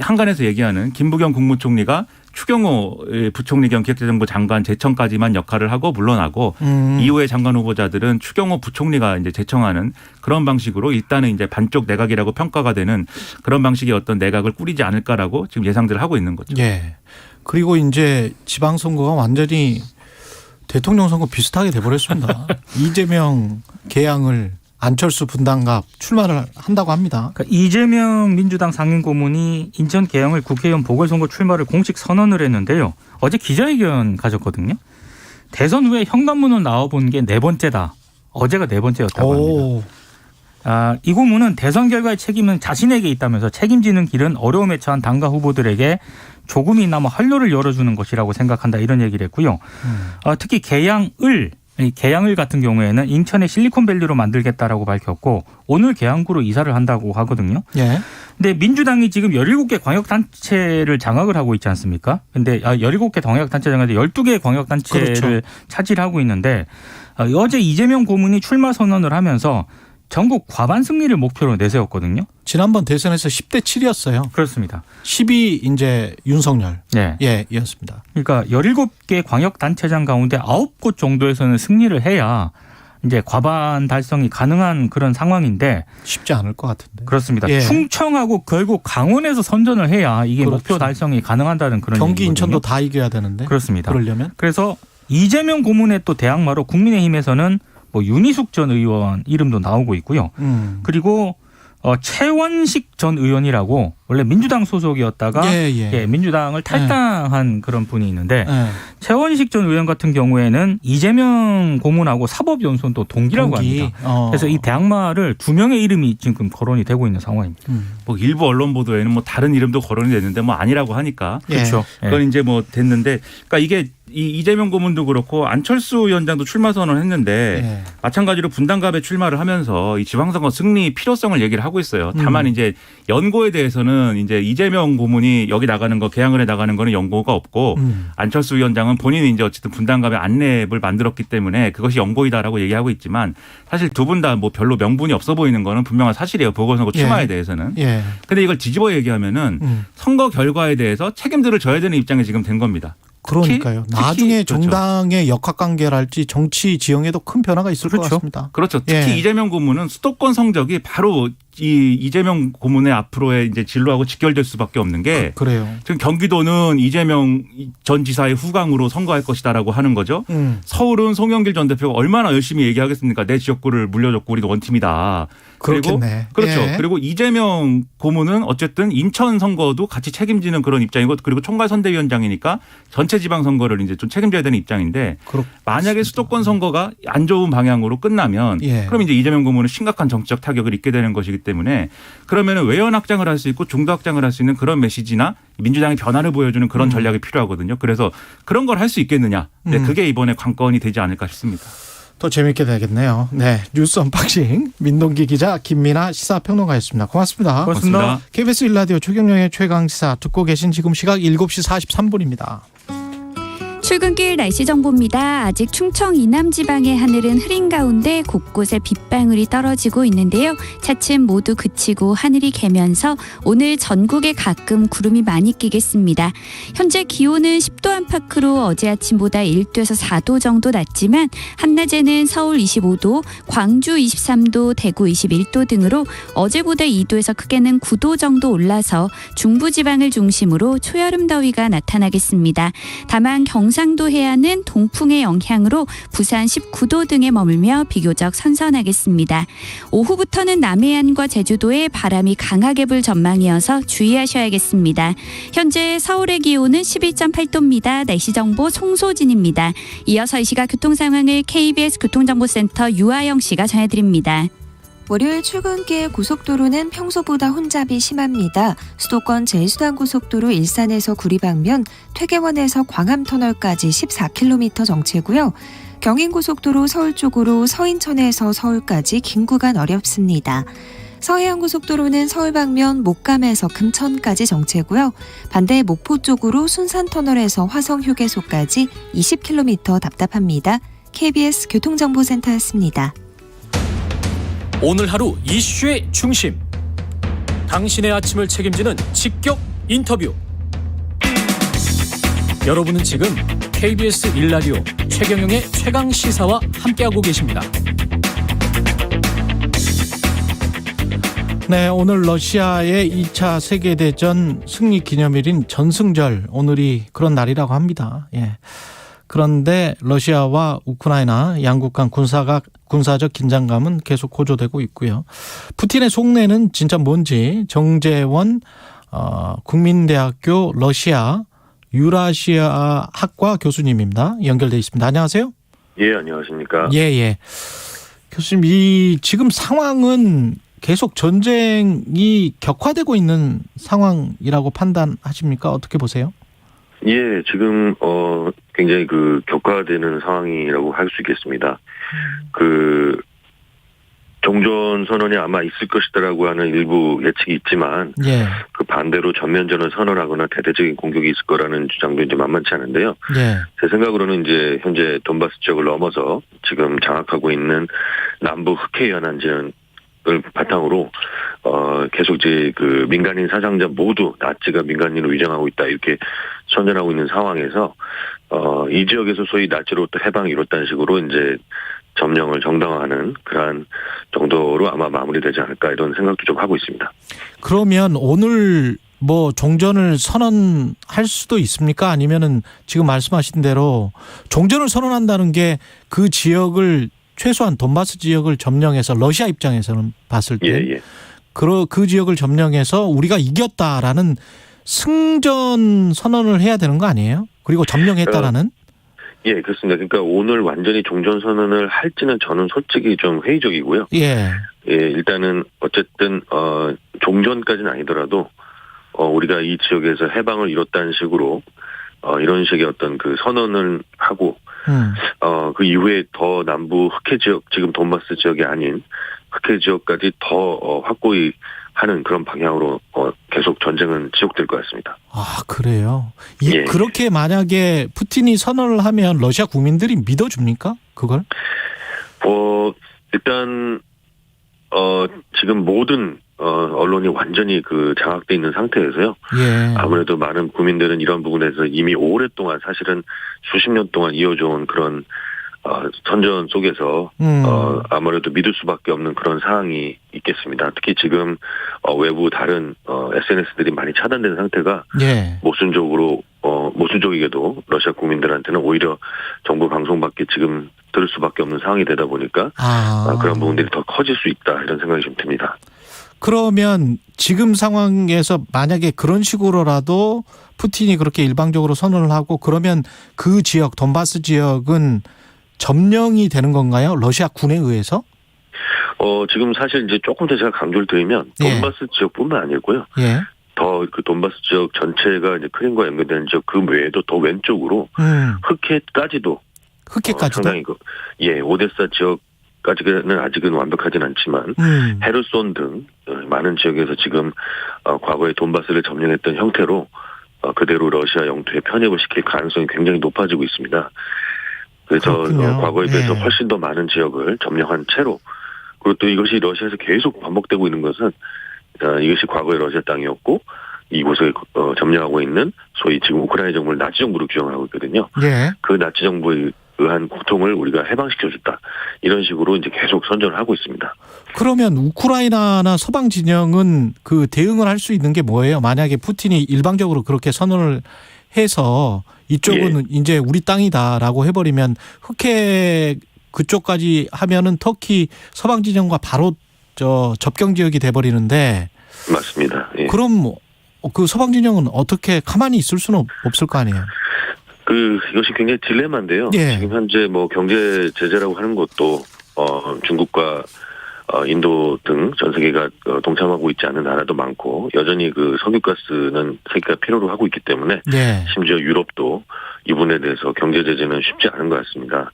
한간에서 얘기하는 김부겸 국무총리가 추경호 부총리 겸 기획재정부 장관 제청까지만 역할을 하고 물러나고 이후에 장관 후보자들은 추경호 부총리가 이제 제청하는 그런 방식으로 일단은 이제 반쪽 내각이라고 평가가 되는 그런 방식의 어떤 내각을 꾸리지 않을까라고 지금 예상들을 하고 있는 거죠. 예. 그리고 이제 지방선거가 완전히 대통령 선거 비슷하게 돼버렸습니다. 이재명 개항을 안철수 분당갑 출마를 한다고 합니다. 그러니까 이재명 민주당 상임고문이 인천 개항을 국회의원 보궐선거 출마를 공식 선언을 했는데요. 어제 기자회견 가졌거든요. 대선 후에 현관문으로 나와본 게 4번째다. 어제가 4번째였다고 합니다. 이 고문은 대선 결과의 책임은 자신에게 있다면서 책임지는 길은 어려움에 처한 당과 후보들에게 조금이나마 활로를 열어주는 것이라고 생각한다 이런 얘기를 했고요. 특히 개항을 같은 경우에는 인천의 실리콘밸리로 만들겠다라고 밝혔고 오늘 계양구로 이사를 한다고 하거든요. 예. 근데 민주당이 지금 17개 광역단체를 장악을 하고 있지 않습니까? 근데 17개 광역단체 장악인데 12개의 광역단체를 그렇죠. 차지하고 있는데 어제 이재명 고문이 출마 선언을 하면서 전국 과반 승리를 목표로 내세웠거든요. 지난번 대선에서 10대 7이었어요. 그렇습니다. 10이 이제 윤석열. 네. 예, 이었습니다. 그러니까 17개 광역단체장 가운데 9곳 정도에서는 승리를 해야 이제 과반 달성이 가능한 그런 상황인데 쉽지 않을 것 같은데. 그렇습니다. 예. 충청하고 결국 강원에서 선전을 해야 이게 그렇죠. 목표 달성이 가능한다는 그런 경기 얘기거든요. 인천도 다 이겨야 되는데. 그렇습니다. 그러려면. 그래서 이재명 고문의 또 대항마로 국민의힘에서는 뭐 윤희숙 전 의원 이름도 나오고 있고요. 그리고 최원식 전 의원이라고 원래 민주당 소속이었다가 민주당을 탈당한 그런 분이 있는데 최원식 전 의원 같은 경우에는 이재명 고문하고 사법연수원 동기라고 합니다. 그래서 이 대항마를 2명의 이름이 지금 거론이 되고 있는 상황입니다. 뭐 일부 언론 보도에는 뭐 다른 이름도 거론이 됐는데 뭐 아니라고 하니까 그렇죠. 그건 이제 뭐 됐는데 그러니까 이게 이재명 고문도 그렇고 안철수 위원장도 출마 선언했는데 마찬가지로 분당갑에 출마를 하면서 이 지방선거 승리 필요성을 얘기를 하고 있어요. 다만 이제 연고에 대해서는 이제 이재명 고문이 여기 나가는 거 개항을 해 나가는 거는 연고가 없고 안철수 위원장은 본인이 이제 어쨌든 분당갑에 안내를 만들었기 때문에 그것이 연고이다라고 얘기하고 있지만 사실 두 분 다 뭐 별로 명분이 없어 보이는 거는 분명한 사실이에요. 보궐선거 출마에 대해서는. 근데 이걸 뒤집어 얘기하면은 선거 결과에 대해서 책임들을 져야 되는 입장에 지금 된 겁니다. 그러니까요. 나중에 정당의 역학관계랄지 정치 지형에도 큰 변화가 있을 것 같습니다. 그렇죠. 특히 이재명 고문은 수도권 성적이 바로 이 이재명 고문의 앞으로의 이제 진로하고 직결될 수밖에 없는 게 그래요. 지금 경기도는 이재명 전 지사의 후광으로 선거할 것이다라고 하는 거죠. 서울은 송영길 전 대표가 얼마나 열심히 얘기하겠습니까? 내 지역구를 물려줬고 우리도 원팀이다. 그렇겠네. 그리고 그렇죠. 그리고 이재명 고문은 어쨌든 인천 선거도 같이 책임지는 그런 입장이고 그리고 총괄 선대위원장이니까 전체 지방 선거를 이제 좀 책임져야 되는 입장인데 만약에 수도권 선거가 안 좋은 방향으로 끝나면 그럼 이제 이재명 고문은 심각한 정치적 타격을 입게 되는 것이기 때문에 그러면은 외연 확장을 할 수 있고 중도 확장을 할 수 있는 그런 메시지나 민주당의 변화를 보여주는 그런 전략이 필요하거든요. 그래서 그런 걸 할 수 있겠느냐. 네, 그게 이번에 관건이 되지 않을까 싶습니다. 더 재밌게 되겠네요. 네, 뉴스 언박싱 민동기 기자 김민아 시사평론가였습니다. 고맙습니다. 고맙습니다. KBS 1라디오 최경영의 최강시사 듣고 계신 지금 시각 7시 43분입니다. 출근길 날씨 정보입니다. 아직 충청 이남 지방의 하늘은 흐린 가운데 곳곳에 빗방울이 떨어지고 있는데요. 차츰 모두 그치고 하늘이 개면서 오늘 전국에 가끔 구름이 많이 끼겠습니다. 현재 기온은 10도 안팎으로 어제 아침보다 1도에서 4도 정도 낮지만 한낮에는 서울 25도, 광주 23도, 대구 21도 등으로 어제보다 2도에서 크게는 9도 정도 올라서 중부지방을 중심으로 초여름 더위가 나타나겠습니다. 다만 경상도 해안은 동풍의 영향으로 부산 19도 등에 머물며 비교적 선선하겠습니다. 오후부터는 남해안과 제주도에 바람이 강하게 불 전망이어서 주의하셔야겠습니다. 현재 서울의 기온은 12.8도입니다. 날씨 정보 송소진입니다. 이어서 이 시각 교통 상황을 KBS 교통정보센터 유아영 씨가 전해드립니다. 월요일 출근길 고속도로는 평소보다 혼잡이 심합니다. 수도권 제수단고속도로 일산에서 구리 방면, 퇴계원에서 광암터널까지 14km 정체고요. 경인고속도로 서울 쪽으로 서인천에서 서울까지 긴 구간 어렵습니다. 서해안고속도로는 서울 방면 목감에서 금천까지 정체고요. 반대 목포 쪽으로 순산터널에서 화성휴게소까지 20km 답답합니다. KBS 교통정보센터였습니다. 오늘 하루 이슈의 중심. 당신의 아침을 책임지는 직격 인터뷰. 여러분은 지금 KBS 1라디오 최경영의 최강 시사와 함께하고 계십니다. 네, 오늘 러시아의 2차 세계대전 승리 기념일인 전승절, 오늘이 그런 날이라고 합니다. 예. 그런데 러시아와 우크라이나 양국 간 군사적 긴장감은 계속 고조되고 있고요. 푸틴의 속내는 진짜 뭔지 정재원 국민대학교 러시아 유라시아 학과 교수님입니다. 연결돼 있습니다. 안녕하세요. 예, 안녕하십니까. 예. 교수님, 지금 상황은 계속 전쟁이 격화되고 있는 상황이라고 판단하십니까? 어떻게 보세요? 예, 지금 굉장히 격화되는 상황이라고 할 수 있겠습니다. 종전 선언이 아마 있을 것이다라고 하는 일부 예측이 있지만, 예. 반대로 전면전을 선언하거나 대대적인 공격이 있을 거라는 주장도 이제 만만치 않은데요. 예. 제 생각으로는 이제 현재 돈바스 지역을 넘어서 지금 장악하고 있는 남부 흑해 연안지는 을 바탕으로 계속 이제 민간인 사상자 모두 나치가 민간인으로 위장하고 있다 이렇게 선전하고 있는 상황에서 이 지역에서 소위 나치로부터 해방이 이뤘다는 식으로 이제 점령을 정당화하는 그러한 정도로 아마 마무리되지 않을까 이런 생각도 좀 하고 있습니다. 그러면 오늘 종전을 선언할 수도 있습니까? 아니면은 지금 말씀하신 대로 종전을 선언한다는 게 그 지역을 최소한 돈바스 지역을 점령해서 러시아 입장에서는 봤을 때 그 지역을 점령해서 우리가 이겼다라는 승전 선언을 해야 되는 거 아니에요? 그리고 점령했다라는? 예, 그렇습니다. 그러니까 오늘 완전히 종전 선언을 할지는 저는 솔직히 좀 회의적이고요. 예, 일단은 어쨌든 종전까지는 아니더라도 우리가 이 지역에서 해방을 이뤘다는 식으로 이런 식의 어떤 선언을 하고 그 이후에 더 남부 흑해 지역, 지금 돈바스 지역이 아닌 흑해 지역까지 더 확고히 하는 그런 방향으로 계속 전쟁은 지속될 것 같습니다. 아, 그래요? 예. 그렇게 만약에 푸틴이 선언을 하면 러시아 국민들이 믿어줍니까? 그걸? 일단 지금 모든 언론이 완전히 장악돼 있는 상태에서요. 예. 아무래도 많은 국민들은 이런 부분에서 이미 오랫동안 사실은 수십 년 동안 이어져온 그런 선전 속에서 아무래도 믿을 수밖에 없는 그런 상황이 있겠습니다. 특히 지금 외부 다른 SNS들이 많이 차단된 상태가 예. 모순적이게도 러시아 국민들한테는 오히려 정부 방송밖에 지금 들을 수밖에 없는 상황이 되다 보니까 그런 부분들이 더 커질 수 있다 이런 생각이 좀 듭니다. 그러면 지금 상황에서 만약에 그런 식으로라도 푸틴이 그렇게 일방적으로 선언을 하고 그러면 그 지역 돈바스 지역은 점령이 되는 건가요? 러시아 군에 의해서? 지금 사실 이제 조금 더 제가 강조를 드리면 돈바스 지역뿐만 아니고요. 예. 더 돈바스 지역 전체가 이제 크림과 연결되는 지역 그 외에도 더 왼쪽으로 흑해까지도 상당히 오데사 지역까지는 아직은 완벽하진 않지만 헤르손 등 많은 지역에서 지금 과거에 돈바스를 점령했던 형태로 그대로 러시아 영토에 편입을 시킬 가능성이 굉장히 높아지고 있습니다. 그래서 과거에 비해서 훨씬 더 많은 지역을 점령한 채로, 그리고 또 이것이 러시아에서 계속 반복되고 있는 것은 이것이 과거의 러시아 땅이었고 이곳을 점령하고 있는 소위 지금 우크라이나 정부를 나치 정부로 규정하고 있거든요. 예. 그 나치 정부에 의한 고통을 우리가 해방시켜줬다. 이런 식으로 이제 계속 선전을 하고 있습니다. 그러면 우크라이나나 서방 진영은 대응을 할 수 있는 게 뭐예요? 만약에 푸틴이 일방적으로 그렇게 선언을 해서 이쪽은 이제 우리 땅이다라고 해버리면 흑해 그쪽까지 하면은 터키 서방 진영과 바로 접경 지역이 돼버리는데. 맞습니다. 예. 그럼 그 서방 진영은 어떻게 가만히 있을 수는 없을 거 아니에요? 이것이 굉장히 딜레마인데요. 예. 지금 현재 경제 제재라고 하는 것도 중국과 인도 등 전 세계가 동참하고 있지 않은 나라도 많고 여전히 석유가스는 세계가 필요로 하고 있기 때문에 심지어 유럽도 이 부분에 대해서 경제 제재는 쉽지 않은 것 같습니다.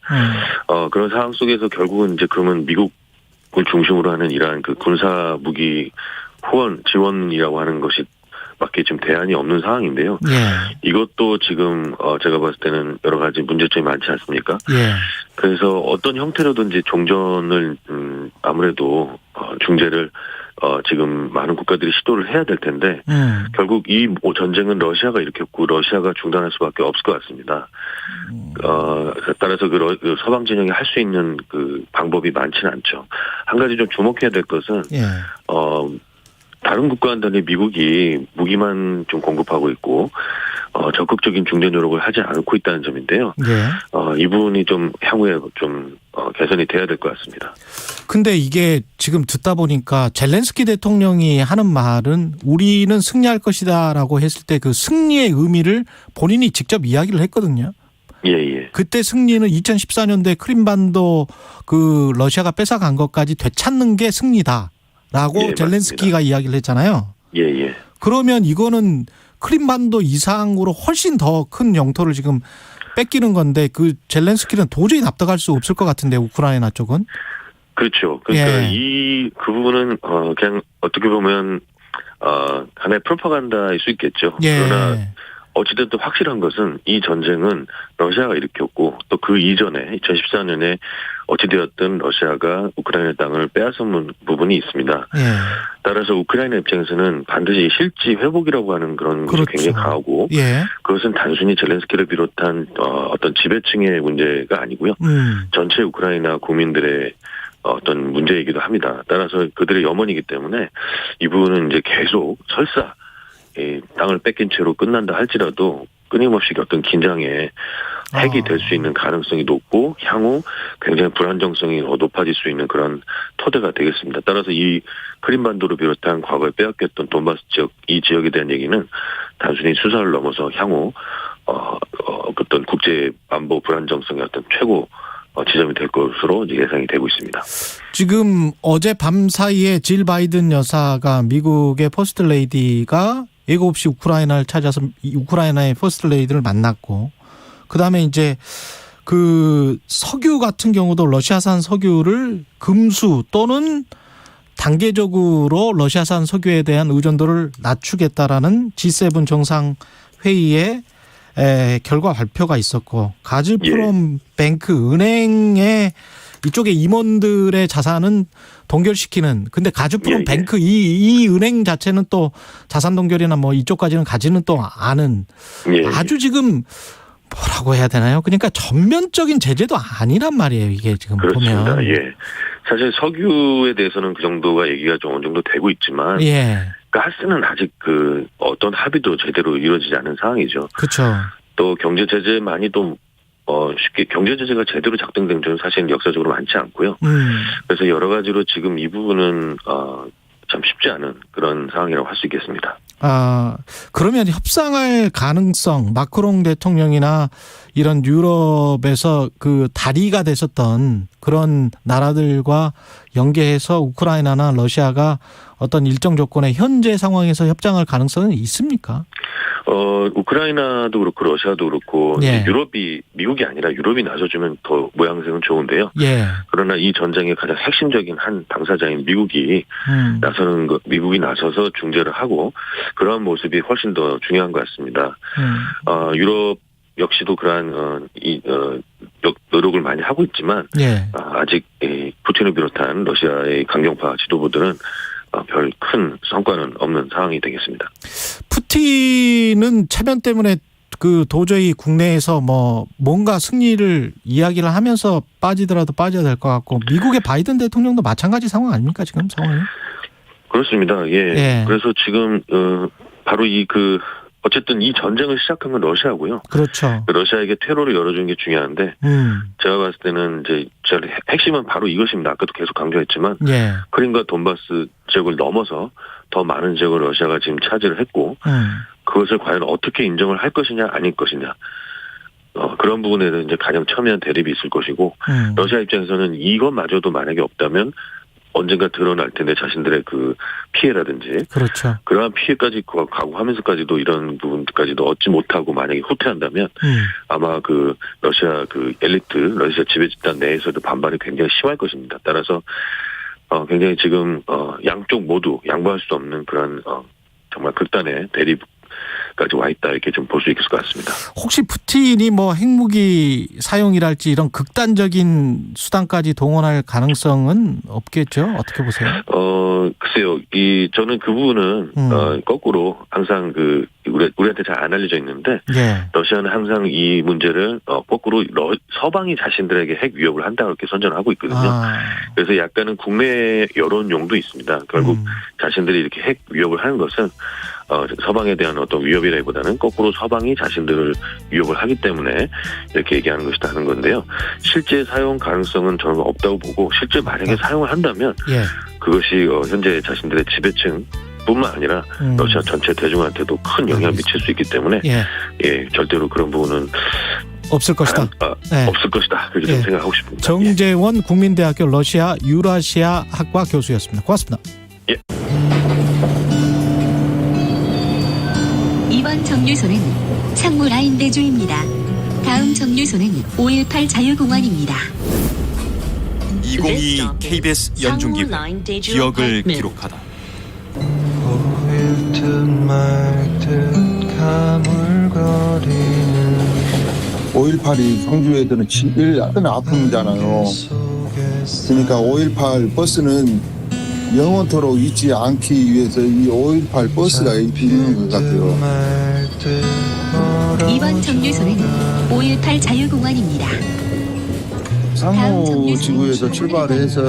그런 상황 속에서 결국은 이제 그러면 미국을 중심으로 하는 이러한 군사 무기 후원 지원이라고 하는 것이 밖에 지금 대안이 없는 상황인데요. 예. 이것도 지금 제가 봤을 때는 여러 가지 문제점이 많지 않습니까? 예. 그래서 어떤 형태로든지 종전을 아무래도 중재를 지금 많은 국가들이 시도를 해야 될 텐데 결국 이 전쟁은 러시아가 일으켰고 러시아가 중단할 수밖에 없을 것 같습니다. 따라서 그 서방 진영이 할 수 있는 그 방법이 많지는 않죠. 한 가지 좀 주목해야 될 것은 예. 다른 국가와는 달리 미국이 무기만 좀 공급하고 있고 적극적인 중재 노력을 하지 않고 있다는 점인데요. 예. 이 부분이 좀 향후에 좀 개선이 돼야 될 것 같습니다. 근데 이게 지금 듣다 보니까 젤렌스키 대통령이 하는 말은 우리는 승리할 것이다라고 했을 때 그 승리의 의미를 본인이 직접 이야기를 했거든요. 예. 그때 승리는 2014년도에 크림반도 그 러시아가 뺏어간 것까지 되찾는 게 승리다라고 예, 젤렌스키가 맞습니다. 이야기를 했잖아요. 예. 그러면 이거는 크림반도 이상으로 훨씬 더 큰 영토를 지금 뺏기는 건데 그 젤렌스키는 도저히 납득할 수 없을 것 같은데 우크라이나 쪽은. 그렇죠. 그러니까 예. 그 부분은 그냥 어떻게 보면 하나의 프로파간다일 수 있겠죠. 예. 그러나 어찌됐든 확실한 것은 이 전쟁은 러시아가 일으켰고 또 그 이전에 2014년에 어찌되었든 러시아가 우크라이나 땅을 빼앗은 부분이 있습니다. 예. 따라서 우크라이나 입장에서는 반드시 실지 회복이라고 하는 그런 것이 그렇죠. 굉장히 강하고 예. 그것은 단순히 젤렌스키를 비롯한 어떤 지배층의 문제가 아니고요. 전체 우크라이나 국민들의 어떤 문제이기도 합니다. 따라서 그들의 염원이기 때문에 이 부분은 이제 계속 설사 땅을 뺏긴 채로 끝난다 할지라도 끊임없이 어떤 긴장의 핵이 될 수 있는 가능성이 높고 향후 굉장히 불안정성이 높아질 수 있는 그런 토대가 되겠습니다. 따라서 이 크림반도를 비롯한 과거에 빼앗겼던 돈바스 지역 이 지역에 대한 얘기는 단순히 수사를 넘어서 향후 어떤 국제 안보 불안정성의 어떤 최고 지점이 될 것으로 예상이 되고 있습니다. 지금 어제 밤 사이에 질 바이든 여사가 미국의 퍼스트 레이디가 예고 없이 우크라이나를 찾아서 우크라이나의 퍼스트 레이디를 만났고 그다음에 이제 그 석유 같은 경우도 러시아산 석유를 금수 또는 단계적으로 러시아산 석유에 대한 의존도를 낮추겠다라는 G7 정상회의에 결과 발표가 있었고 가즈프롬 뱅크 은행의 이쪽에 임원들의 자산은 동결시키는 근데 가즈프롬 뱅크 이 은행 자체는 또 자산 동결이나 뭐 이쪽까지는 가지는 또 않은 아주 지금 뭐라고 해야 되나요? 그러니까 전면적인 제재도 아니란 말이에요. 이게 지금 그렇습니다. 보면. 예. 사실 석유에 대해서는 그 정도가 얘기가 좀 어느 정도 되고 있지만 예. 가스는 아직 그 어떤 합의도 제대로 이루어지지 않은 상황이죠. 그렇죠. 또 경제 제재만이 또 쉽게 경제 제재가 제대로 작동된 적은 사실 역사적으로 많지 않고요. 그래서 여러 가지로 지금 이 부분은 참 쉽지 않은 그런 상황이라고 할 수 있겠습니다. 그러면 협상할 가능성, 마크롱 대통령이나 이런 유럽에서 그 다리가 됐었던 그런 나라들과 연계해서 우크라이나나 러시아가 어떤 일정 조건의 현재 상황에서 협상할 가능성은 있습니까? 우크라이나도 그렇고 러시아도 그렇고 예. 유럽이 미국이 아니라 유럽이 나서주면 더 모양새는 좋은데요. 예. 그러나 이 전쟁의 가장 핵심적인 한 당사자인 미국이 나서는 것, 미국이 나서서 중재를 하고 그러한 모습이 훨씬 더 중요한 것 같습니다. 유럽 역시도 그러한 노력을 많이 하고 있지만 예. 아직 푸틴을 비롯한 러시아의 강경파 지도부들은 별 큰 성과는 없는 상황이 되겠습니다. 푸틴은 체면 때문에 그 도저히 국내에서 뭐 뭔가 승리를 이야기를 하면서 빠지더라도 빠져야 될 것 같고 미국의 바이든 대통령도 마찬가지 상황 아닙니까 지금 상황이? 그렇습니다. 예. 그래서 지금 바로 어쨌든 이 전쟁을 시작한 건 러시아고요. 그렇죠. 러시아에게 퇴로를 열어주는 게 중요한데 제가 봤을 때는 이제 핵심은 바로 이것입니다. 아까도 계속 강조했지만 예. 크림과 돈바스 지역을 넘어서 더 많은 지역을 러시아가 지금 차지를 했고 그것을 과연 어떻게 인정을 할 것이냐 아닐 것이냐 그런 부분에는 이제 가장 첨예한 대립이 있을 것이고 러시아 입장에서는 이것마저도 만약에 없다면 언젠가 드러날 텐데 자신들의 그 피해라든지 그렇죠. 그러한 피해까지 각오하면서까지도 이런 부분까지도 얻지 못하고 만약에 후퇴한다면 아마 그 러시아 그 엘리트 러시아 지배 집단 내에서도 반발이 굉장히 심할 것입니다. 따라서 굉장히 지금 양쪽 모두 양보할 수 없는 그런 정말 극단의 대립까지 와 있다 이렇게 좀 볼 수 있을 것 같습니다. 혹시 푸틴이 뭐 핵무기 사용이랄지 이런 극단적인 수단까지 동원할 가능성은 없겠죠? 어떻게 보세요? 글쎄요. 저는 그 부분은 거꾸로 항상 우리한테 잘 안 알려져 있는데 예. 러시아는 항상 이 문제를 거꾸로 서방이 자신들에게 핵 위협을 한다고 이렇게 선전하고 있거든요. 그래서 약간은 국내 여론용도 있습니다. 결국 자신들이 이렇게 핵 위협을 하는 것은 서방에 대한 어떤 위협이라기보다는 거꾸로 서방이 자신들을 위협을 하기 때문에 이렇게 얘기하는 것이다 하는 건데요. 실제 사용 가능성은 저는 없다고 보고 실제 만약에 사용을 한다면 예. 그것이 현재 자신들의 지배층 뿐만 아니라 러시아 전체 대중한테도 큰 영향을 미칠 수 있기 때문에 예, 절대로 그런 부분은 없을 것이다. 네. 없을 것이다. 그렇게 좀 생각하고 싶습니다. 정재원 국민대학교 러시아 유라시아 학과 교수였습니다. 고맙습니다. 예. 이번 정류소는 상무라인 대주입니다. 다음 정류소는 5.18 자유공원입니다. 2022 KBS 연중기획 기억을 기록하다. 5.18이 성주에서는 제일 큰 아픔이잖아요. 그러니까 5.18 버스는 영원토록 잊지 않기 위해서 이 5.18 버스가 있는 것 같아요. 이번 정류소는 5.18 자유공원입니다. 상호지구에서 출발해서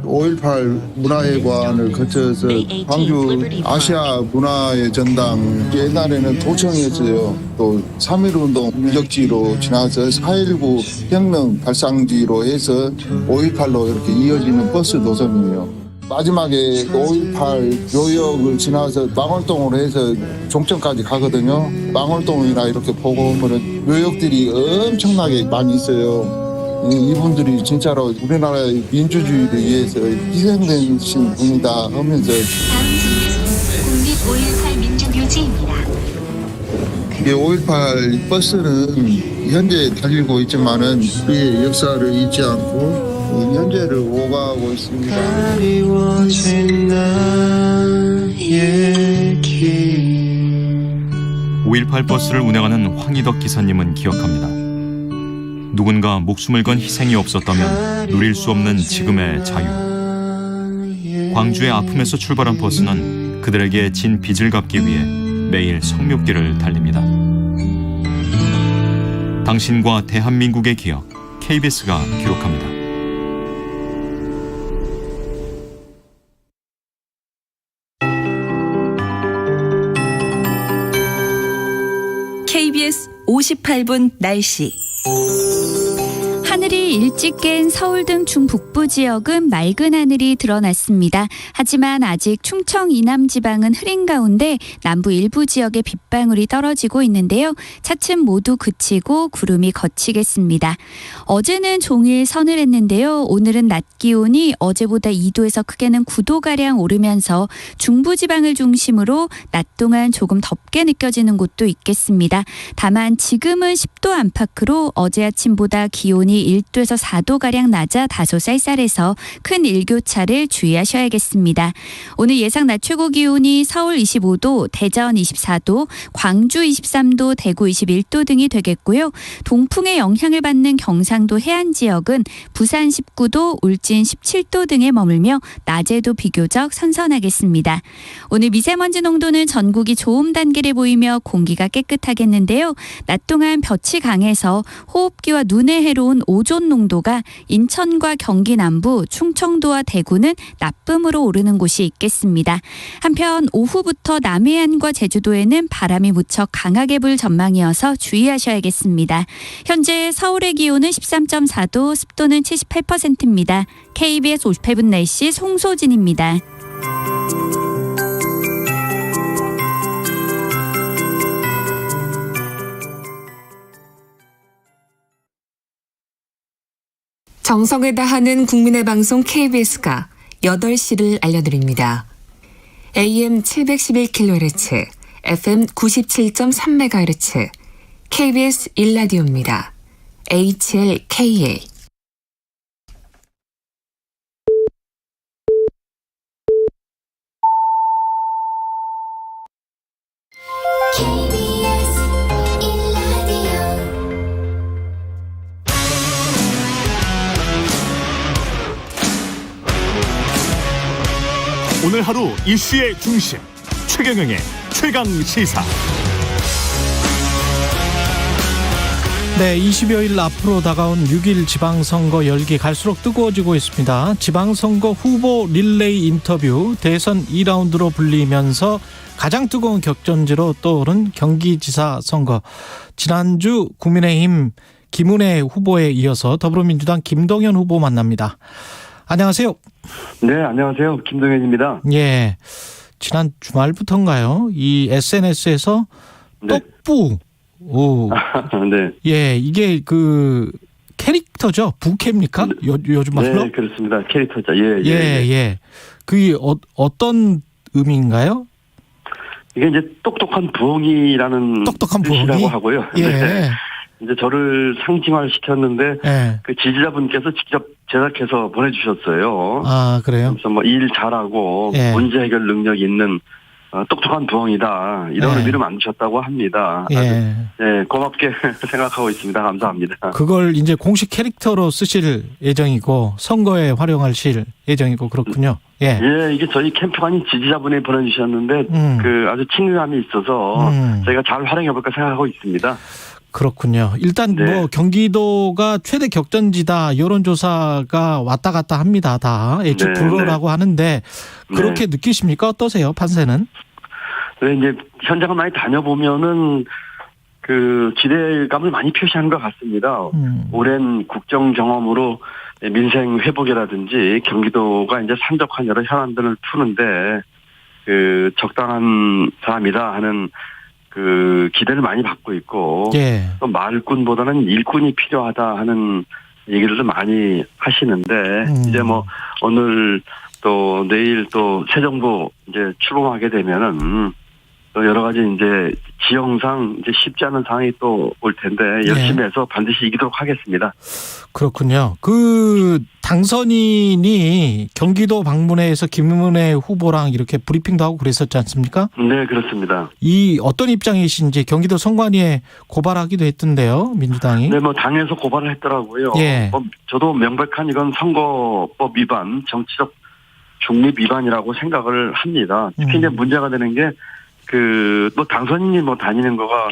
5.18 문화회관을 거쳐서 광주 아시아 문화의 전당, 옛날에는 도청이었어요. 또 3.1운동 유적지로 지나서 4.19 혁명 발상지로 해서 5.18로 이렇게 이어지는 버스 노선이에요. 마지막에 5.18 요역을 지나서 망월동으로 해서 종점까지 가거든요. 망월동이나 이렇게 보고 보면 요역들이 엄청나게 많이 있어요. 이분들이 진짜로 우리나라의 민주주의를 위해서 희생되신 분이다 하면서 다음 정류소는 국립 5.18 민주묘지입니다. 이게 5.18 버스는 현재 달리고 있지만은 우리의 역사를 잊지 않고 현재를 오가고 있습니다. 5.18 버스를 운행하는 황희덕 기사님은 기억합니다. 누군가 목숨을 건 희생이 없었다면 누릴 수 없는 지금의 자유. 광주의 아픔에서 출발한 버스는 그들에게 진 빚을 갚기 위해 매일 성묘길을 달립니다. 당신과 대한민국의 기억, KBS가 기록합니다. KBS 58분 날씨. 하늘이 일찍 깬 서울 등 중북부 지역은 맑은 하늘이 드러났습니다. 하지만 아직 충청 이남 지방은 흐린 가운데 남부 일부 지역에 빗방울이 떨어지고 있는데요. 차츰 모두 그치고 구름이 걷히겠습니다. 어제는 종일 서늘했는데요. 오늘은 낮 기온이 어제보다 2도에서 크게는 9도가량 오르면서 중부 지방을 중심으로 낮 동안 조금 덥게 느껴지는 곳도 있겠습니다. 다만 지금은 10도 안팎으로 어제 아침보다 기온이 1도에서 4도가량 낮아 다소 쌀쌀해서 큰 일교차를 주의하셔야겠습니다. 오늘 예상 낮 최고 기온이 서울 25도, 대전 24도, 광주 23도, 대구 21도 등이 되겠고요. 동풍의 영향을 받는 경상도 해안 지역은 부산 19도, 울진 17도 등에 머물며 낮에도 비교적 선선하겠습니다. 오늘 미세먼지 농도는 전국이 좋음 단계를 보이며 공기가 깨끗하겠는데요. 낮 동안 볕이 강해서 호흡기와 눈에 해로운 오존 농도가 인천과 경기 남부, 충청도와 대구는 나쁨으로 오르는 곳이 있겠습니다. 한편 오후부터 남해안과 제주도에는 바람이 무척 강하게 불 전망이어서 주의하셔야겠습니다. 현재 서울의 기온은 13.4도, 습도는 78%입니다. KBS 58분 날씨 송소진입니다. 정성을 다하는 국민의 방송 KBS가 8시를 알려드립니다. AM 711kHz, FM 97.3MHz, KBS 1라디오입니다. HLKA 오늘 하루 이슈의 중심 최경영의 최강 시사. 네, 20여일 앞으로 다가온 6일 지방선거 열기 갈수록 뜨거워지고 있습니다. 지방선거 후보 릴레이 인터뷰 대선 2라운드로 불리면서 가장 뜨거운 격전지로 떠오른 경기지사 선거. 지난주 국민의힘 김은혜 후보에 이어서 더불어민주당 김동연 후보 만납니다. 안녕하세요. 네, 안녕하세요. 김동연입니다. 예, 지난 주말부터인가요? 이 SNS에서 네. 떡부. 오. 네. 예, 이게 그 캐릭터죠? 부캐입니까? 요즘 말로? 네, 그렇습니다. 캐릭터죠. 예. 그게 어떤 의미인가요? 이게 이제 똑똑한 부엉이라는 뜻이라고 하고요. 예. 네. 이제 저를 상징화를 시켰는데 예. 그 지지자분께서 직접 제작해서 보내주셨어요. 아, 그래요? 그래서 뭐 일 잘하고 예. 문제 해결 능력이 있는 똑똑한 부엉이다 이런 의미로 만드셨다고 합니다. 예. 네, 고맙게 생각하고 있습니다. 감사합니다. 그걸 이제 공식 캐릭터로 쓰실 예정이고 선거에 활용하실 예정이고 그렇군요. 예. 예, 이게 저희 캠프관이 지지자분이 보내주셨는데 그 아주 친근함이 있어서 저희가 잘 활용해볼까 생각하고 있습니다. 그렇군요. 일단 네. 뭐 경기도가 최대 격전지다 여론조사가 왔다 갔다 합니다. 다 예측 네, 불허라고 하는데 그렇게 느끼십니까? 어떠세요? 판세는? 네, 이제 현장을 많이 다녀보면은 그 기대감을 많이 표시하는 것 같습니다. 오랜 국정 경험으로 민생 회복이라든지 경기도가 이제 산적한 여러 현안들을 푸는데 그 적당한 사람이다 하는 그 기대를 많이 받고 있고 예. 또 말꾼보다는 일꾼이 필요하다 하는 얘기를 좀 많이 하시는데 이제 뭐 오늘 또 내일 또 새 정부 이제 출범하게 되면은 또 여러 가지 이제 지형상 이제 쉽지 않은 상황이 또 올 텐데 열심히 해서 반드시 이기도록 하겠습니다. 그렇군요. 그 당선인이 경기도 방문회에서 김은혜 후보랑 이렇게 브리핑도 하고 그랬었지 않습니까? 네, 그렇습니다. 이 어떤 입장이신지 경기도 선관위에 고발하기도 했던데요, 민주당이. 네, 뭐 당에서 고발을 했더라고요. 예. 저도 명백한 이건 선거법 위반, 정치적 중립 위반이라고 생각을 합니다. 특히 이제 문제가 되는 게 그 뭐 당선인이 뭐 다니는 거가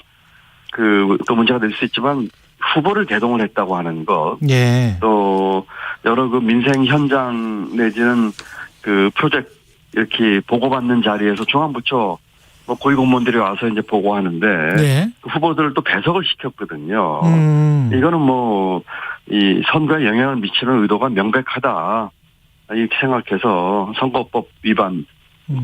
그 또 문제가 될 수 있지만 후보를 대동을 했다고 하는 것, 예. 또 여러 그 민생 현장 내지는 그 프로젝트 이렇게 보고받는 자리에서 중앙부처 뭐 고위공무원들이 와서 이제 보고하는데 예. 그 후보들을 또 배석을 시켰거든요. 이거는 뭐 이 선거에 영향을 미치는 의도가 명백하다 이렇게 생각해서 선거법 위반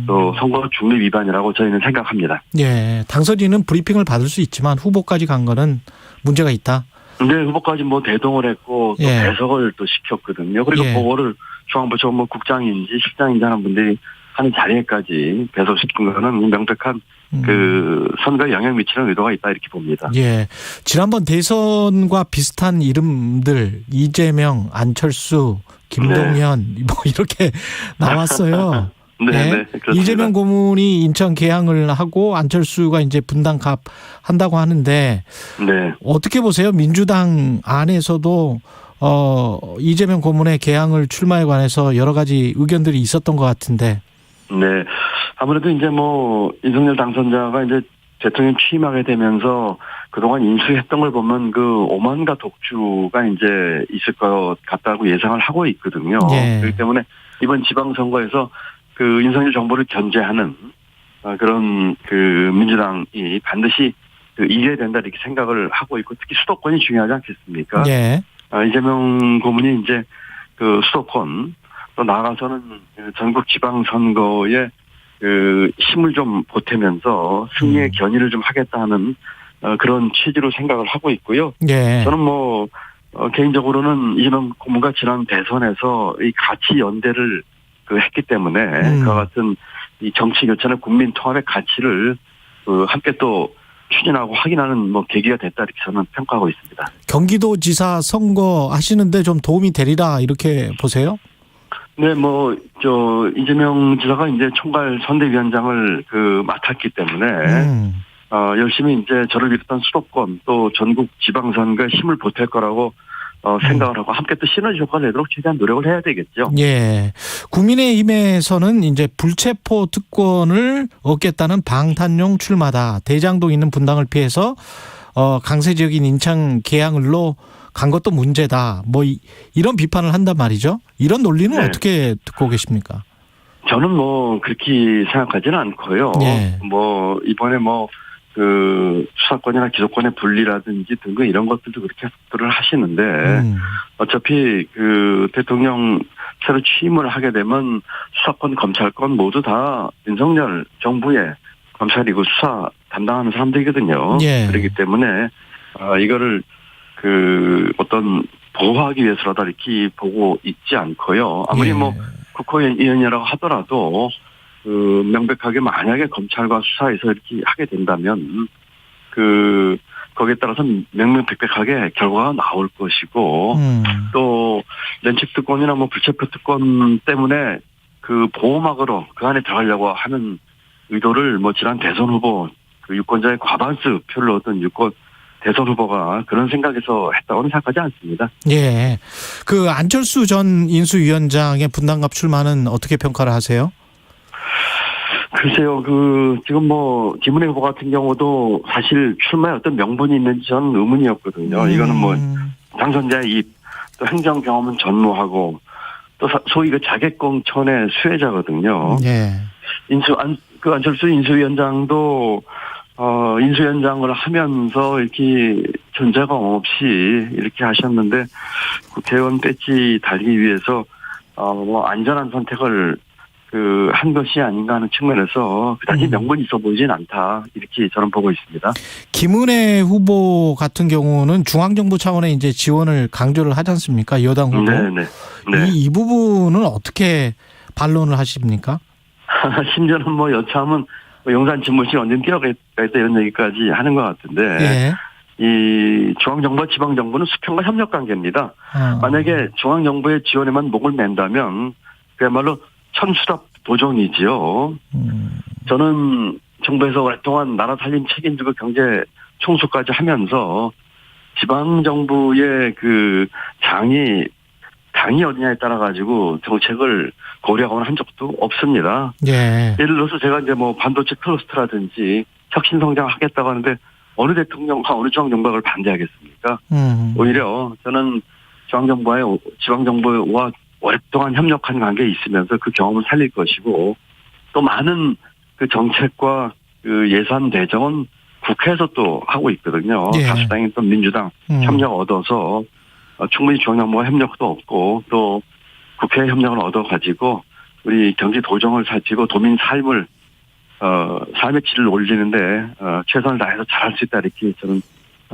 또 선거 중립 위반이라고 저희는 생각합니다. 예, 당선인은 브리핑을 받을 수 있지만 후보까지 간 거는 문제가 있다. 네, 후보까지 뭐 대동을 했고 또 예. 배석을 또 시켰거든요. 그리고 예. 보고를 중앙부처 뭐 국장인지 실장인지 하는 분들이 하는 자리에까지 배석시킨 거는 명백한 그 선거에 영향 미치는 의도가 있다 이렇게 봅니다. 예, 지난번 대선과 비슷한 이름들 이재명, 안철수, 김동연 뭐 이렇게 나왔어요. 네, 네. 네, 그렇습니다. 이재명 고문이 인천 개항을 하고 안철수가 이제 분당갑 한다고 하는데 네. 어떻게 보세요? 민주당 안에서도 이재명 고문의 개항을 출마에 관해서 여러 가지 의견들이 있었던 것 같은데. 네. 아무래도 이제 뭐 윤석열 당선자가 이제 대통령 취임하게 되면서 그동안 인수했던 걸 보면 그 오만과 독주가 이제 있을 것 같다고 예상을 하고 있거든요. 예. 그렇기 때문에 이번 지방선거에서 그 윤석열 정부를 견제하는 그런 그 민주당이 반드시 그 이겨야 된다 이렇게 생각을 하고 있고 특히 수도권이 중요하지 않겠습니까? 예. 이재명 고문이 이제 그 수도권 또 나아가서는 전국 지방선거에 그 힘을 좀 보태면서 승리의 견인을 좀 하겠다 하는 그런 취지로 생각을 하고 있고요. 예. 저는 뭐 개인적으로는 이재명 고문과 지난 대선에서 이 가치 연대를 그 했기 때문에 그와 같은 이 정치 교체나 국민 통합의 가치를 그 함께 또 추진하고 확인하는 뭐 계기가 됐다 이렇게 저는 평가하고 있습니다. 경기도지사 선거 하시는데 좀 도움이 되리라 이렇게 보세요? 네, 뭐 저 이재명 지사가 이제 총괄 선대위원장을 그 맡았기 때문에 열심히 이제 저를 비롯한 수도권 또 전국 지방선거에 힘을 보탤 거라고 생각을 하고 함께 또 시너지 효과를 내도록 최대한 노력을 해야 되겠죠. 예. 국민의힘에서는 이제 불체포 특권을 얻겠다는 방탄용 출마다. 대장동 있는 분당을 피해서 강세적인 인천 계양을로 간 것도 문제다. 뭐 이런 비판을 한단 말이죠. 이런 논리는 네. 어떻게 듣고 계십니까? 저는 뭐 그렇게 생각하지는 않고요. 네. 뭐 이번에 뭐 그 수사권이나 기소권의 분리라든지 등등 이런 것들도 그렇게 해석들을 하시는데 어차피 그 대통령 새로 취임을 하게 되면 수사권, 검찰권 모두 다 윤석열 정부의 검찰이고 수사 담당하는 사람들이거든요. 예. 그렇기 때문에 이거를 그 어떤 보호하기 위해서라도 이렇게 보고 있지 않고요. 아무리 뭐 국회의원이라고 하더라도 그 명백하게 만약에 검찰과 수사에서 이렇게 하게 된다면 그 거기에 따라서 명명백백하게 결과가 나올 것이고 또 면책특권이나 뭐 불체포특권 때문에 그 보호막으로 그 안에 들어가려고 하는 의도를 뭐 지난 대선 후보 그 유권자의 과반수 표를 얻은 대선 후보가 그런 생각에서 했다고는 생각하지 않습니다. 예. 그 안철수 전 인수위원장의 분당갑 출마는 어떻게 평가를 하세요? 글쎄요, 지금 뭐, 김은혜 후보 같은 경우도 사실 출마에 어떤 명분이 있는지 저는 의문이었거든요. 이거는 뭐, 당선자의 입, 또 행정 경험은 전무하고, 또 소위 그 자객공천의 수혜자거든요. 예. 안철수 인수위원장도, 인수위원장을 하면서 이렇게 존재감 없이 이렇게 하셨는데, 국회의원 배지 달기 위해서, 뭐, 안전한 선택을 한 것이 아닌가 하는 측면에서 그다지 명분이 있어 보이진 않다. 이렇게 저는 보고 있습니다. 김은혜 후보 같은 경우는 중앙정부 차원의 이제 지원을 강조를 하지 않습니까? 여당 후보. 네네. 네. 이 부분은 어떻게 반론을 하십니까? 심지어는 뭐 여차하면 용산 집무실 언제 뛰어가겠다 이런 얘기까지 하는 것 같은데. 예. 이 중앙정부와 지방정부는 수평과 협력 관계입니다. 만약에 중앙정부의 지원에만 목을 맨다면 그야말로 천수답 도전이지요. 저는 정부에서 오랫동안 나라 살림 책임지고 경제 총수까지 하면서 지방정부의 그 당이 어디냐에 따라 가지고 정책을 고려하거나 한 적도 없습니다. 예. 예를 들어서 제가 이제 뭐 반도체 클러스터라든지 혁신 성장하겠다고 하는데 어느 대통령과 어느 중앙정부가 그걸 반대하겠습니까? 오히려 저는 지방정부와 오랫동안 협력한 관계에 있으면서 그 경험을 살릴 것이고 또 많은 그 정책과 그 예산 대정은 국회에서 또 하고 있거든요. 예. 다수당인 또 민주당 협력 얻어서 충분히 중앙정부와 협력도 얻고 또 국회의 협력을 얻어가지고 우리 경제 도정을 살피고 도민 삶의 질을 올리는데 최선을 다해서 잘할 수 있다 이렇게 저는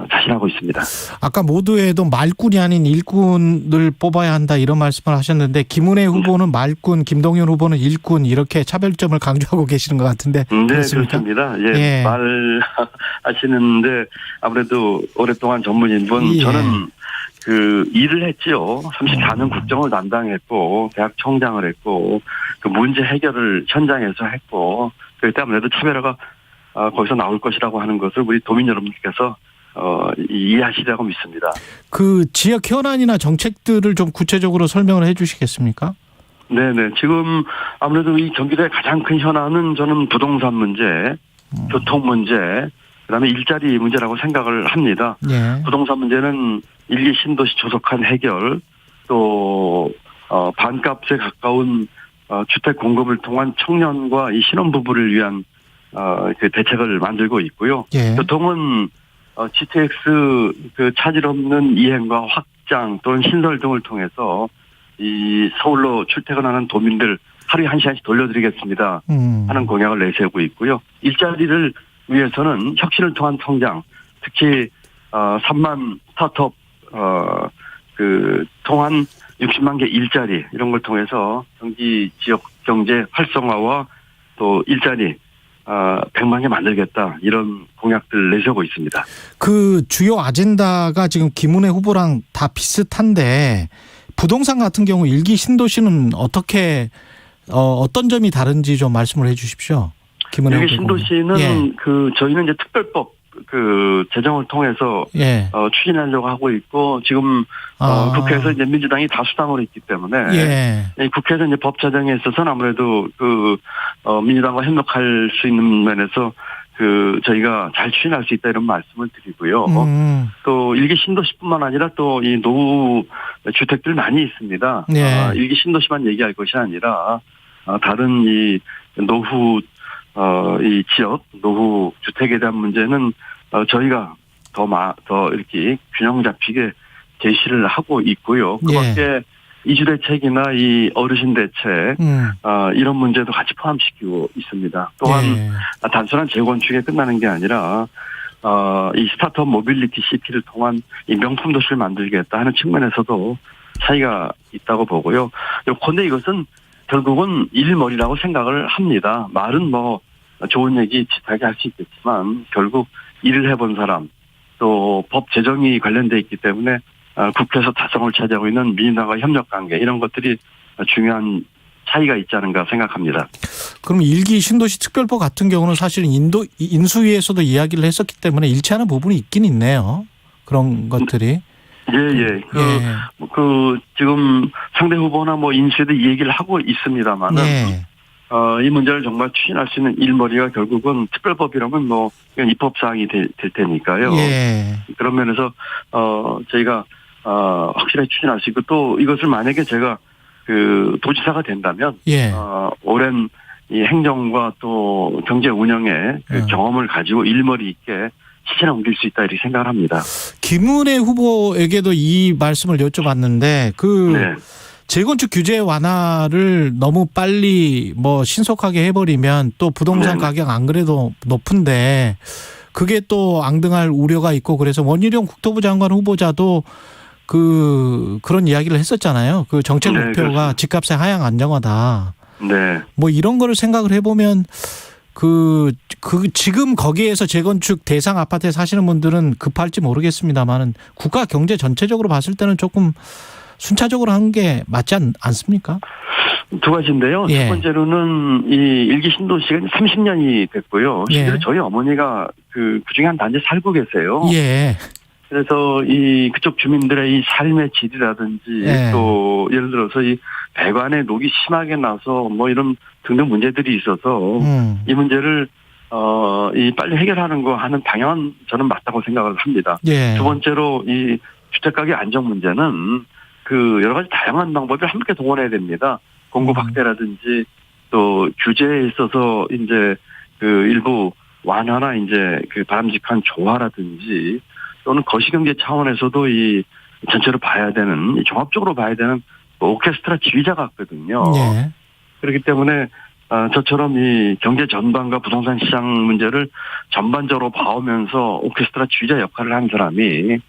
자신하고 있습니다. 아까 모두에도 말꾼이 아닌 일꾼을 뽑아야 한다 이런 말씀을 하셨는데 김은혜 후보는 말꾼, 김동연 후보는 일꾼 이렇게 차별점을 강조하고 계시는 것 같은데 네, 그렇습니까? 그렇습니다. 예, 말하시는데 아무래도 오랫동안 전문인분 저는 그 일을 했지요. 34년 국정을 담당했고 대학 총장을 했고 그 문제 해결을 현장에서 했고 그렇기 때문에 아무래도 차별화가 거기서 나올 것이라고 하는 것을 우리 도민 여러분께서 이해하시리라고 믿습니다. 그 지역 현안이나 정책들을 좀 구체적으로 설명을 해 주시겠습니까? 네네. 지금 아무래도 이 경기도의 가장 큰 현안은 저는 부동산 문제, 교통 문제, 그다음에 일자리 문제라고 생각을 합니다. 예. 부동산 문제는 1기 신도시 조속한 해결, 또 반값에 가까운 주택 공급을 통한 청년과 이 신혼부부를 위한 그 대책을 만들고 있고요. 예. 교통은 GTX 그 차질 없는 이행과 확장 또는 신설 등을 통해서 이 서울로 출퇴근하는 도민들 하루에 1시간씩 돌려드리겠습니다 하는 공약을 내세우고 있고요. 일자리를 위해서는 혁신을 통한 성장, 특히 3만 스타트업 통한 60만 개 일자리 이런 걸 통해서 경기 지역 경제 활성화와 또 일자리 100만 개 만들겠다 이런 공약들 내세우고 있습니다. 그 주요 아젠다가 지금 김은혜 후보랑 다 비슷한데 부동산 같은 경우 1기 신도시는 어떤 점이 다른지 좀 말씀을 해 주십시오. 김은혜 1기 신도시는 저희는 이제 특별법 그 재정을 통해서 예. 추진하려고 하고 있고 지금 국회에서 이제 민주당이 다수당으로 있기 때문에 예. 국회에서 이제 법 제정에 있어서는 아무래도 그 민주당과 협력할 수 있는 면에서 그 저희가 잘 추진할 수 있다 이런 말씀을 드리고요. 또 일기 신도시뿐만 아니라 또 이 노후 주택들 많이 있습니다. 예. 일기 신도시만 얘기할 것이 아니라 다른 이 노후 이 지역 노후 주택에 대한 문제는 저희가 더 이렇게 균형 잡히게 제시를 하고 있고요. 그밖에 이주 대책이나 이 어르신 대책 이런 문제도 같이 포함시키고 있습니다. 또한 단순한 재건축에 끝나는 게 아니라 이 스타트업 모빌리티 시티를 통한 이 명품 도시를 만들겠다 하는 측면에서도 차이가 있다고 보고요. 그런데 이것은 결국은 일머리라고 생각을 합니다. 말은 뭐 좋은 얘기 비슷하게 할 수 있겠지만 결국 일을 해본 사람 또 법 제정이 관련돼 있기 때문에 국회에서 다성을 차지하고 있는 민주당과 협력관계 이런 것들이 중요한 차이가 있지 않은가 생각합니다. 그럼 일기 신도시 특별법 같은 경우는 사실은 인수위에서도 이야기를 했었기 때문에 일치하는 부분이 있긴 있네요. 그런 것들이. 예. 그 지금 상대 후보나 뭐 인수위도 이 얘기를 하고 있습니다만은 이 문제를 정말 추진할 수 있는 일머리가 결국은 특별법이라면 뭐 그냥 입법 사항이 될 테니까요. 그런 면에서 저희가 확실하게 추진할 수 있고 또 이것을 만약에 제가 그 도지사가 된다면 오랜 이 행정과 또 경제 운영의 그 경험을 가지고 일머리 있게 시체에 옮길 수 있다 이렇게 생각을 합니다. 김은혜 후보에게도 이 말씀을 여쭤봤는데 재건축 규제 완화를 너무 빨리 뭐 신속하게 해버리면 또 부동산 가격 안 그래도 높은데 그게 또 앙등할 우려가 있고 그래서 원희룡 국토부 장관 후보자도 그런 이야기를 했었잖아요. 그 정책 목표가 집값의 하향 안정화다. 뭐 이런 거를 생각을 해보면 지금 거기에서 재건축 대상 아파트에 사시는 분들은 급할지 모르겠습니다만은 국가 경제 전체적으로 봤을 때는 조금 순차적으로 하는 게 맞지 않습니까? 두 가지인데요. 첫 번째로는 이 일기 신도시가 30년이 됐고요. 실제로 저희 어머니가 그중에 한 단지 살고 계세요. 그래서 이 그쪽 주민들의 이 삶의 질이라든지 또 예를 들어서 이 배관에 녹이 심하게 나서 뭐 이런 등등 문제들이 있어서 이 문제를 이 빨리 해결하는 거 하는 방향은 저는 맞다고 생각을 합니다. 두 번째로 이 주택가격 안정 문제는 여러 가지 다양한 방법을 함께 동원해야 됩니다. 공급 확대라든지 또 규제에 있어서 이제 일부 완화나 이제 바람직한 조화라든지 또는 거시경제 차원에서도 이 전체로 봐야 되는 종합적으로 봐야 되는 오케스트라 지휘자 같거든요. 그렇기 때문에 저처럼 이 경제 전반과 부동산 시장 문제를 전반적으로 봐오면서 오케스트라 지휘자 역할을 한 사람이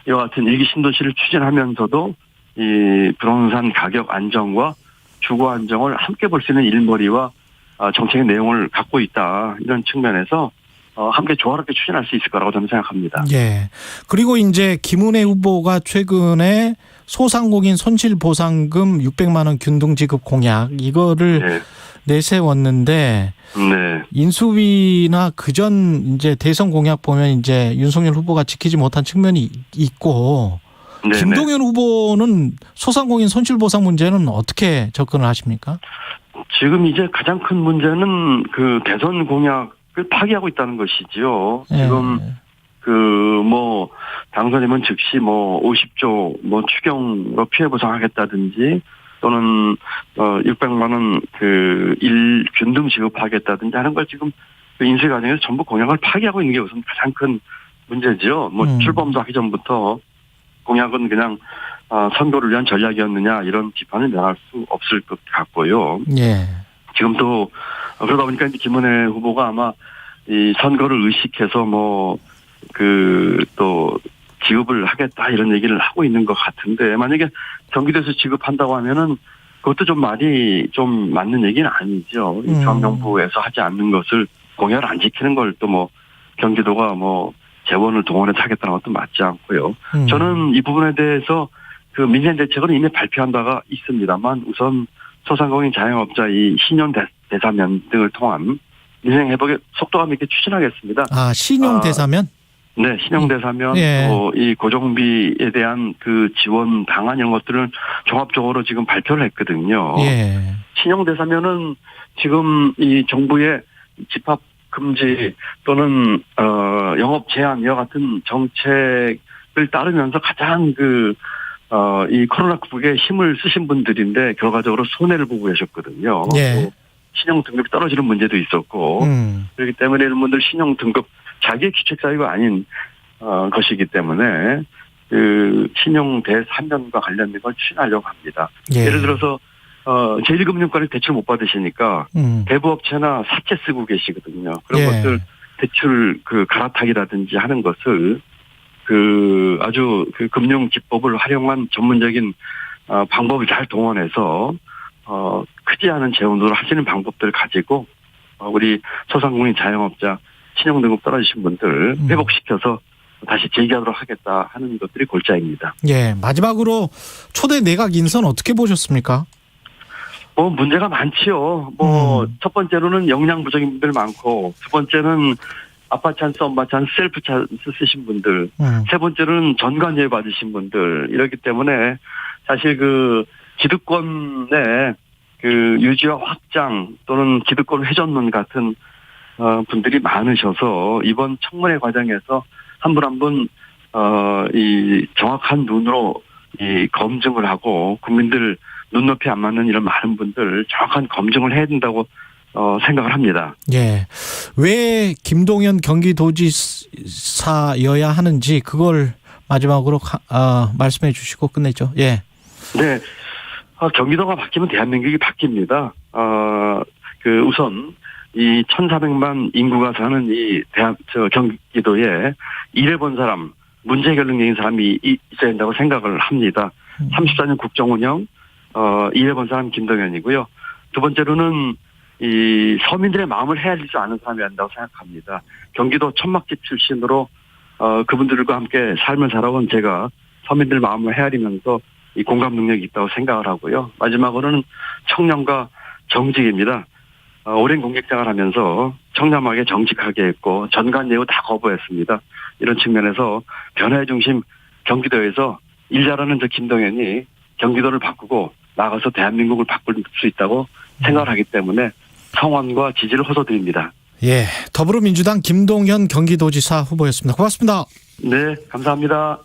이와 같은 일기 신도시를 추진하면서도 이 부동산 가격 안정과 주거 안정을 함께 볼 수 있는 일머리와 정책의 내용을 갖고 있다. 이런 측면에서 함께 조화롭게 추진할 수 있을 거라고 저는 생각합니다. 그리고 이제 김은혜 후보가 최근에 소상공인 손실보상금 600만 원 균등 지급 공약 이거를 내세웠는데 인수위나 그전 이제 대선 공약 보면 이제 윤석열 후보가 지키지 못한 측면이 있고 김동연 후보는 소상공인 손실보상 문제는 어떻게 접근을 하십니까? 지금 이제 가장 큰 문제는 대선 공약을 파기하고 있다는 것이지요. 지금 당선이면 즉시 50조 추경으로 피해 보상하겠다든지 또는 600만 원 균등 지급하겠다든지 하는 걸 지금 인수위 과정에서 전부 공약을 파기하고 있는 게 우선 가장 큰 문제지요. 출범도 하기 전부터 공약은 그냥 선거를 위한 전략이었느냐 이런 비판을 면할 수 없을 것 같고요. 지금 또 그러다 보니까 이제 김은혜 후보가 아마 이 선거를 의식해서 또 지급을 하겠다 이런 얘기를 하고 있는 것 같은데 만약에 경기도에서 지급한다고 하면은 그것도 좀 말이 좀 맞는 얘기는 아니죠. 중앙정부에서 하지 않는 것을 공약을 안 지키는 걸 또 경기도가 재원을 동원해서 하겠다는 것도 맞지 않고요. 저는 이 부분에 대해서 민생 대책은 이미 발표한 바가 있습니다만 우선 소상공인 자영업자 이 신용 대사면 등을 통한 민생 회복에 속도감 있게 추진하겠습니다. 신용 대사면? 네, 신용 대사면 또 이 고정비에 대한 그 지원 방안 이런 것들을 종합적으로 지금 발표를 했거든요. 신용 대사면은 지금 이 정부의 집합 금지 또는 영업 제한 이와 같은 정책을 따르면서 가장 이 코로나19에 힘을 쓰신 분들인데 결과적으로 손해를 보고 계셨거든요. 신용 등급이 떨어지는 문제도 있었고 그렇기 때문에 이런 분들 신용 등급 자기의 기책 사유가 아닌 것이기 때문에 그 신용 대사면과 관련된 걸 추진하려고 합니다. 예를 들어서 제1금융권을 대출 못 받으시니까 대부업체나 사채 쓰고 계시거든요. 그런 것들 대출 갈아타기라든지 하는 것을 아주 금융 기법을 활용한 전문적인 방법을 잘 동원해서 크지 않은 재원으로 하시는 방법들을 가지고 우리 소상공인 자영업자 신용 등급 떨어지신 분들 회복시켜서 다시 재기하도록 하겠다 하는 것들이 골자입니다. 마지막으로 초대 내각 인선 어떻게 보셨습니까? 문제가 많지요. 첫 번째로는 역량 부족인 분들 많고, 두 번째는 아빠 찬스, 엄마 찬스, 셀프 찬스 쓰신 분들, 세 번째로는 전관예우 받으신 분들, 이렇기 때문에 사실 기득권의 유지와 확장 또는 기득권 회전론 같은 분들이 많으셔서 이번 청문회 과정에서 한 분 한 분 이 정확한 눈으로 이 검증을 하고 국민들 눈높이 안 맞는 이런 많은 분들 정확한 검증을 해야 된다고 생각을 합니다. 왜 김동연 경기도지사여야 하는지 그걸 마지막으로 말씀해 주시고 끝내죠. 네. 경기도가 바뀌면 대한민국이 바뀝니다. 우선 이 1,400만 인구가 사는 이 경기도에 일해본 사람, 문제 해결 능력인 사람이 있어야 된다고 생각을 합니다. 34년 국정운영, 일해본 사람 김동연이고요. 두 번째로는 이 서민들의 마음을 헤아릴 줄 아는 사람이 한다고 생각합니다. 경기도 천막집 출신으로 그분들과 함께 삶을 살아온 제가 서민들 마음을 헤아리면서 이 공감 능력이 있다고 생각을 하고요. 마지막으로는 청렴과 정직입니다. 오랜 공직생활 하면서 청렴하게 정직하게 했고 전관예우 다 거부했습니다. 이런 측면에서 변화의 중심 경기도에서 일 잘하는 저 김동연이 경기도를 바꾸고 나가서 대한민국을 바꿀 수 있다고 생각을 하기 때문에 성원과 지지를 호소드립니다. 더불어민주당 김동연 경기도지사 후보였습니다. 고맙습니다. 네, 감사합니다.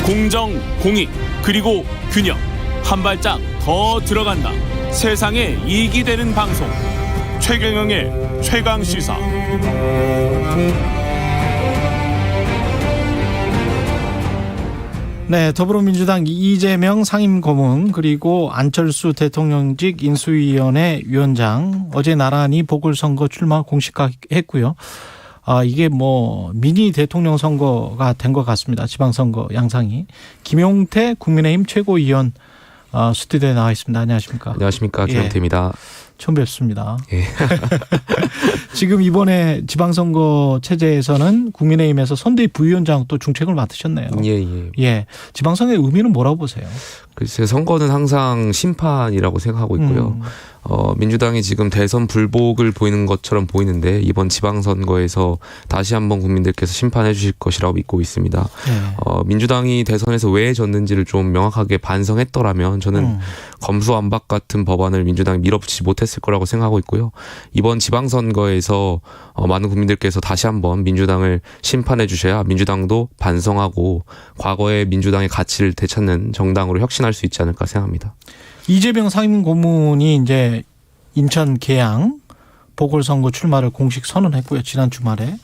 공정, 공익, 그리고 균형. 한 발짝 더 들어간다. 세상에 이익이 되는 방송. 최경영의 최강시사. 더불어민주당 이재명 상임고문 그리고 안철수 대통령직 인수위원회 위원장 어제 나란히 보궐선거 출마 공식화했고요. 이게 미니 대통령 선거가 된 것 같습니다. 지방선거 양상이. 김용태 국민의힘 최고위원 스튜디오에 나와 있습니다. 안녕하십니까? 안녕하십니까? 김용태입니다. 처음 뵙습니다. 지금 이번에 지방선거 체제에서는 국민의힘에서 선대위 부위원장 또 중책을 맡으셨네요. 지방선거의 의미는 뭐라고 보세요? 글쎄, 선거는 항상 심판이라고 생각하고 있고요. 민주당이 지금 대선 불복을 보이는 것처럼 보이는데 이번 지방선거에서 다시 한번 국민들께서 심판해 주실 것이라고 믿고 있습니다. 민주당이 대선에서 왜 졌는지를 좀 명확하게 반성했더라면 저는 검수완박 같은 법안을 민주당이 밀어붙이지 못했을 거라고 생각하고 있고요. 이번 지방선거에서 많은 국민들께서 다시 한번 민주당을 심판해 주셔야 민주당도 반성하고 과거의 민주당의 가치를 되찾는 정당으로 혁신할 수 있지 않을까 생각합니다. 이재명 상임고문이 이제 인천 계양 보궐선거 출마를 공식 선언했고요. 지난 주말에.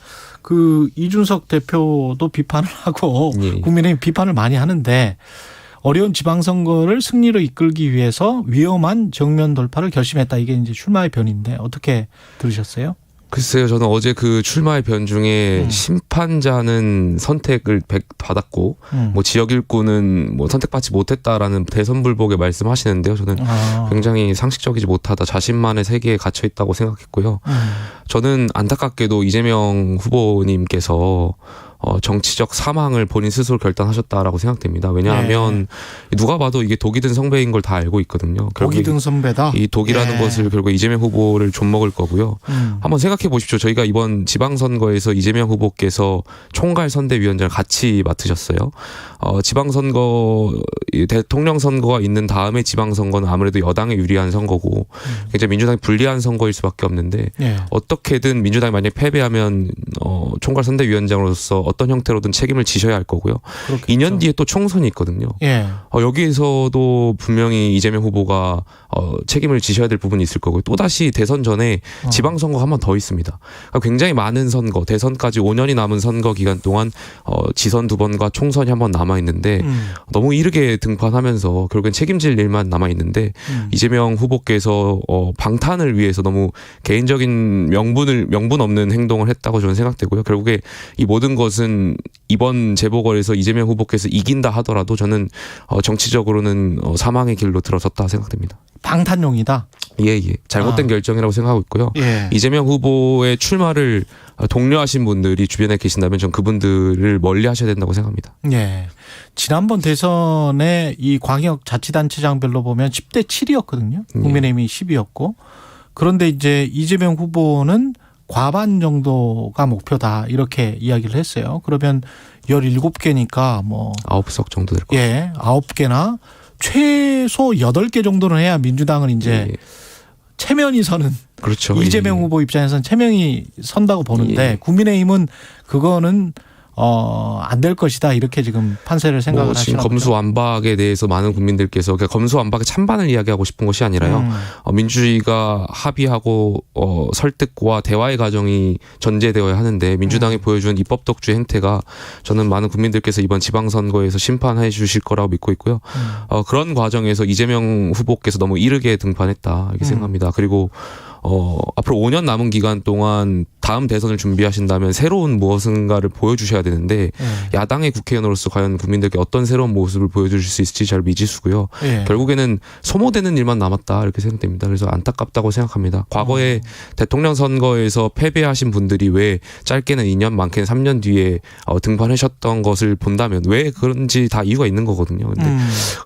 이준석 대표도 비판을 하고 국민의힘 비판을 많이 하는데 어려운 지방선거를 승리로 이끌기 위해서 위험한 정면 돌파를 결심했다. 이게 이제 출마의 변인데 어떻게 들으셨어요? 글쎄요, 저는 어제 출마의 변 중에 심판자는 선택을 받았고, 지역 일꾼은 선택받지 못했다라는 대선 불복의 말씀하시는데요. 저는 굉장히 상식적이지 못하다, 자신만의 세계에 갇혀 있다고 생각했고요. 저는 안타깝게도 이재명 후보님께서 정치적 사망을 본인 스스로 결단하셨다라고 생각됩니다. 왜냐하면 누가 봐도 이게 독이 든 성배인 걸 다 알고 있거든요. 독이 든 선배다. 이 독이라는 것을 결국 이재명 후보를 좀먹을 거고요. 한번 생각해 보십시오. 저희가 이번 지방선거에서 이재명 후보께서 총괄 선대위원장을 같이 맡으셨어요. 지방선거, 대통령 선거가 있는 다음에 지방선거는 아무래도 여당에 유리한 선거고 굉장히 민주당이 불리한 선거일 수밖에 없는데 어떻게든 민주당이 만약에 패배하면 총괄 선대위원장으로서 어떤 형태로든 책임을 지셔야 할 거고요. 그렇겠죠. 2년 뒤에 또 총선이 있거든요. 여기에서도 분명히 이재명 후보가 책임을 지셔야 될 부분이 있을 거고요. 또다시 대선 전에 지방선거가 한 번 더 있습니다. 그러니까 굉장히 많은 선거, 대선까지 5년이 남은 선거 기간 동안 지선 2번과 총선이 한 번 남아있는데 너무 이르게 등판하면서 결국엔 책임질 일만 남아있는데 이재명 후보께서 방탄을 위해서 너무 개인적인 명분 없는 행동을 했다고 저는 생각되고요. 결국에 이 모든 것은 이번 재보궐에서 이재명 후보께서 이긴다 하더라도 저는 정치적으로는 사망의 길로 들어섰다 생각됩니다. 방탄용이다? 예. 잘못된 결정이라고 생각하고 있고요. 이재명 후보의 출마를 독려하신 분들이 주변에 계신다면 전 그분들을 멀리 하셔야 된다고 생각합니다. 지난번 대선에 이 광역자치단체장별로 보면 10대 7이었거든요. 국민의힘이 10이었고. 그런데 이제 이재명 후보는 과반 정도가 목표다 이렇게 이야기를 했어요. 그러면 17개니까 뭐 9석 정도 될 거예요. 9개나 최소 8개 정도는 해야 민주당은 이제 체면이 서는. 그렇죠. 이재명 후보 입장에서는 체면이 선다고 보는데 국민의힘은 그거는 안 될 것이다 이렇게 지금 판세를 생각을 하시나 지금 보죠. 검수완박에 대해서 많은 국민들께서 검수완박의 찬반을 이야기하고 싶은 것이 아니라요. 민주주의가 합의하고 설득과 대화의 과정이 전제되어야 하는데 민주당이 보여준 입법 독주의 행태가 저는 많은 국민들께서 이번 지방선거에서 심판해 주실 거라고 믿고 있고요. 그런 과정에서 이재명 후보께서 너무 이르게 등판했다 이렇게 생각합니다. 그리고 앞으로 5년 남은 기간 동안 다음 대선을 준비하신다면 새로운 무엇인가를 보여주셔야 되는데 야당의 국회의원으로서 과연 국민들께 어떤 새로운 모습을 보여주실 수 있을지 잘 미지수고요. 결국에는 소모되는 일만 남았다 이렇게 생각됩니다. 그래서 안타깝다고 생각합니다. 과거에 대통령 선거에서 패배하신 분들이 왜 짧게는 2년 많게는 3년 뒤에 등판하셨던 것을 본다면 왜 그런지 다 이유가 있는 거거든요. 근데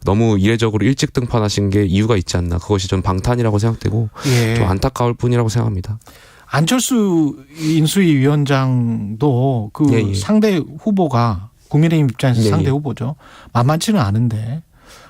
너무 이례적으로 일찍 등판하신 게 이유가 있지 않나. 그것이 전 방탄이라고 생각되고 좀 안타까울 뿐이라고 생각합니다. 안철수 인수위 위원장도 그 상대 후보가 국민의힘 입장에서 상대 후보죠. 만만치는 않은데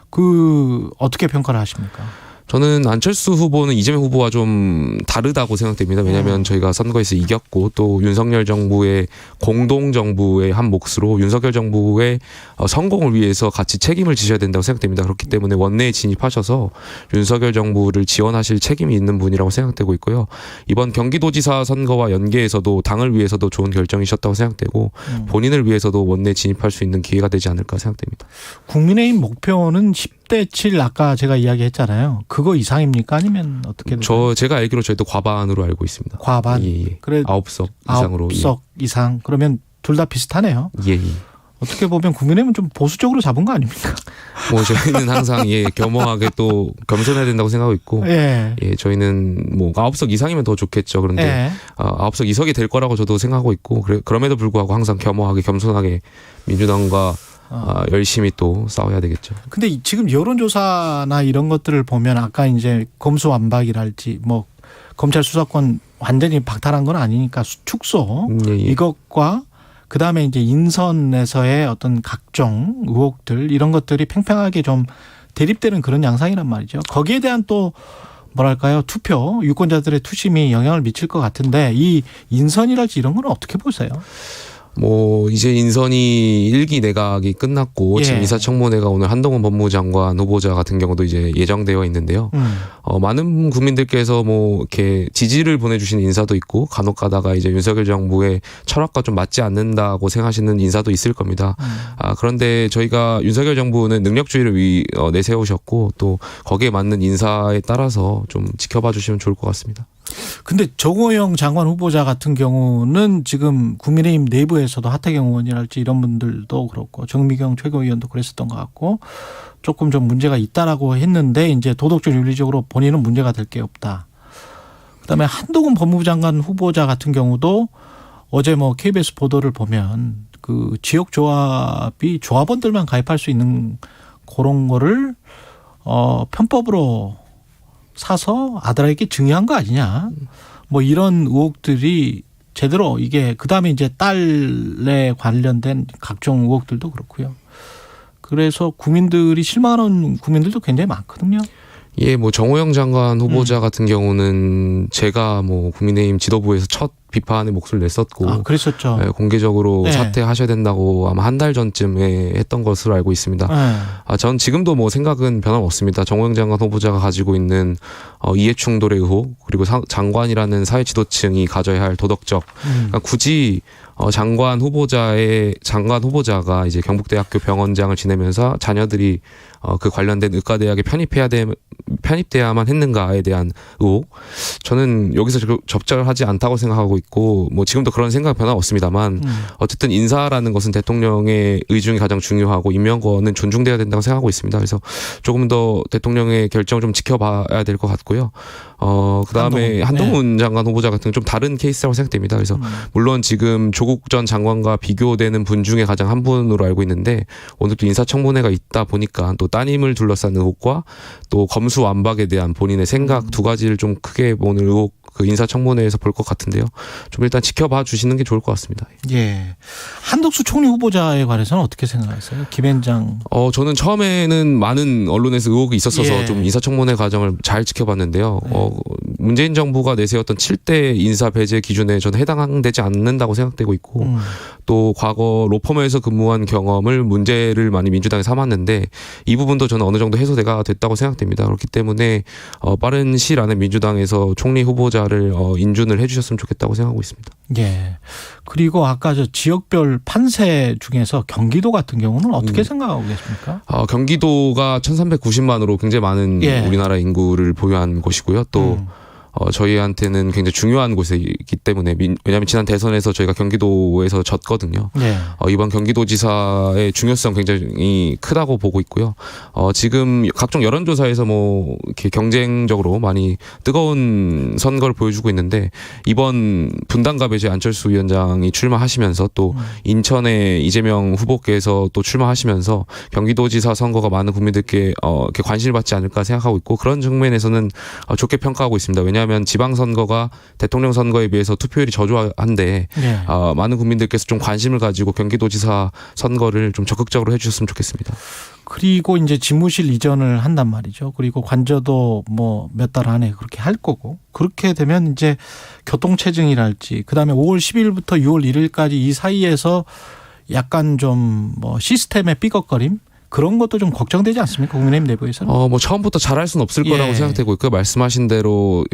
그 어떻게 평가를 하십니까? 저는 안철수 후보는 이재명 후보와 좀 다르다고 생각됩니다. 왜냐하면 저희가 선거에서 이겼고 또 윤석열 정부의 공동정부의 한 몫으로 윤석열 정부의 성공을 위해서 같이 책임을 지셔야 된다고 생각됩니다. 그렇기 때문에 원내에 진입하셔서 윤석열 정부를 지원하실 책임이 있는 분이라고 생각되고 있고요. 이번 경기도지사 선거와 연계해서도 당을 위해서도 좋은 결정이셨다고 생각되고 본인을 위해서도 원내에 진입할 수 있는 기회가 되지 않을까 생각됩니다. 국민의힘 목표는 10대 7 아까 제가 이야기했잖아요. 그거 이상입니까? 아니면 어떻게? 제가 알기로 저희도 과반으로 알고 있습니다. 과반. 그래 9석 이상으로. 9석 이상. 그러면 둘 다 비슷하네요. 어떻게 보면 국민의힘은 좀 보수적으로 잡은 거 아닙니까? 저희는 항상 겸허하게 또 겸손해야 된다고 생각하고 있고 저희는 9석 이상이면 더 좋겠죠. 그런데 9석 2석이 될 거라고 저도 생각하고 있고 그럼에도 불구하고 항상 겸허하게 겸손하게 민주당과 열심히 또 싸워야 되겠죠. 근데 지금 여론조사나 이런 것들을 보면 아까 이제 검수완박이랄지 검찰 수사권 완전히 박탈한 건 아니니까 축소 이것과 그다음에 이제 인선에서의 어떤 각종 의혹들 이런 것들이 팽팽하게 좀 대립되는 그런 양상이란 말이죠. 거기에 대한 또 뭐랄까요? 투표, 유권자들의 투심이 영향을 미칠 것 같은데 이 인선이랄지 이런 건 어떻게 보세요? 이제 인선이 1기 내각이 끝났고 지금 인사청문회가 오늘 한동훈 법무장관 후보자 같은 경우도 이제 예정되어 있는데요. 많은 국민들께서 이렇게 지지를 보내주시는 인사도 있고 간혹 가다가 이제 윤석열 정부의 철학과 좀 맞지 않는다고 생각하시는 인사도 있을 겁니다. 그런데 저희가 윤석열 정부는 능력주의를 내세우셨고 또 거기에 맞는 인사에 따라서 좀 지켜봐 주시면 좋을 것 같습니다. 근데 정호영 장관 후보자 같은 경우는 지금 국민의힘 내부에서도 하태경 의원이랄지 이런 분들도 그렇고 정미경 최고위원도 그랬었던 것 같고 조금 좀 문제가 있다라고 했는데 이제 도덕적 윤리적으로 본인은 문제가 될 게 없다. 그다음에 한동훈 법무부 장관 후보자 같은 경우도 어제 KBS 보도를 보면 그 지역 조합이 조합원들만 가입할 수 있는 그런 거를 편법으로 사서 아들에게 증여한 거 아니냐. 뭐 이런 의혹들이 제대로 이게 그다음에 이제 딸에 관련된 각종 의혹들도 그렇고요. 그래서 국민들이 실망하는 국민들도 굉장히 많거든요. 예, 뭐 정호영 장관 후보자 같은 경우는 제가 뭐 국민의힘 지도부에서 첫 비판의 목소리를 냈었고, 그랬었죠. 예, 공개적으로 네. 사퇴하셔야 된다고 아마 한 달 전쯤에 했던 것으로 알고 있습니다. 네. 전 지금도 뭐 생각은 변함없습니다. 정호영 장관 후보자가 가지고 있는 이해충돌의 의혹, 그리고 장관이라는 사회 지도층이 가져야 할 도덕적, 그러니까 굳이 장관 후보자가 이제 경북대학교 병원장을 지내면서 자녀들이 그 관련된 의과대학에 편입돼야만 했는가에 대한 의혹. 저는 여기서 적절하지 않다고 생각하고 있고, 뭐 지금도 그런 생각 변함없습니다만, 어쨌든 인사라는 것은 대통령의 의중이 가장 중요하고 임명권은 존중돼야 된다고 생각하고 있습니다. 그래서 조금 더 대통령의 결정을 좀 지켜봐야 될 것 같고요. 그다음에 한동훈 장관 후보자 같은 좀 다른 케이스라고 생각됩니다. 그래서 물론 지금 조국 전 장관과 비교되는 분 중에 가장 한 분으로 알고 있는데, 오늘 또 인사청문회가 있다 보니까 또 따님을 둘러싼 의혹과 또 검수완박에 대한 본인의 생각 두 가지를 좀 크게 오늘 의혹 그 인사청문회에서 볼 것 같은데요. 좀 일단 지켜봐 주시는 게 좋을 것 같습니다. 예. 한덕수 총리 후보자에 관해서는 어떻게 생각하세요? 김앤장. 저는 처음에는 많은 언론에서 의혹이 있었어서 좀 인사청문회 과정을 잘 지켜봤는데요. 문재인 정부가 내세웠던 7대 인사 배제 기준에 저는 해당되지 않는다고 생각되고 있고, 또 과거 로펌에서 근무한 경험을 문제를 많이 민주당에 삼았는데 이 부분도 저는 어느 정도 해소가 됐다고 생각됩니다. 그렇기 때문에 빠른 시일 안에 민주당에서 총리 후보자를 인준을 해주셨으면 좋겠다고 생각하고 있습니다. 예. 그리고 아까 저 지역별 판세 중에서 경기도 같은 경우는 어떻게 생각하고 계십니까? 경기도가 1,390만으로 굉장히 많은 우리나라 인구를 보유한 곳이고요. 또 저희한테는 굉장히 중요한 곳이기 때문에, 왜냐하면 지난 대선에서 저희가 경기도에서 졌거든요. 이번 경기도지사의 중요성 굉장히 크다고 보고 있고요. 지금 각종 여론조사에서 뭐 이렇게 경쟁적으로 많이 뜨거운 선거를 보여주고 있는데, 이번 분당갑 이제 안철수 위원장이 출마하시면서 또 인천의 이재명 후보께서 또 출마하시면서 경기도지사 선거가 많은 국민들께 이렇게 관심을 받지 않을까 생각하고 있고, 그런 측면에서는 좋게 평가하고 있습니다. 왜냐하면 지방선거가 대통령 선거에 비해서 투표율이 저조한데 많은 국민들께서 좀 관심을 가지고 경기도지사 선거를 좀 적극적으로 해주셨으면 좋겠습니다. 그리고 이제 집무실 이전을 한단 말이죠. 그리고 관저도 뭐 몇 달 안에 그렇게 할 거고, 그렇게 되면 이제 교통체증이랄지, 그다음에 5월 10일부터 6월 1일까지 이 사이에서 약간 좀 뭐 시스템의 삐걱거림, 그런 것도 좀 걱정되지 않습니까? 국민의힘 내부에서는? 뭐 처음부터 잘할 수는 없을 거라고 생각되고 있고요. 말씀하신 대로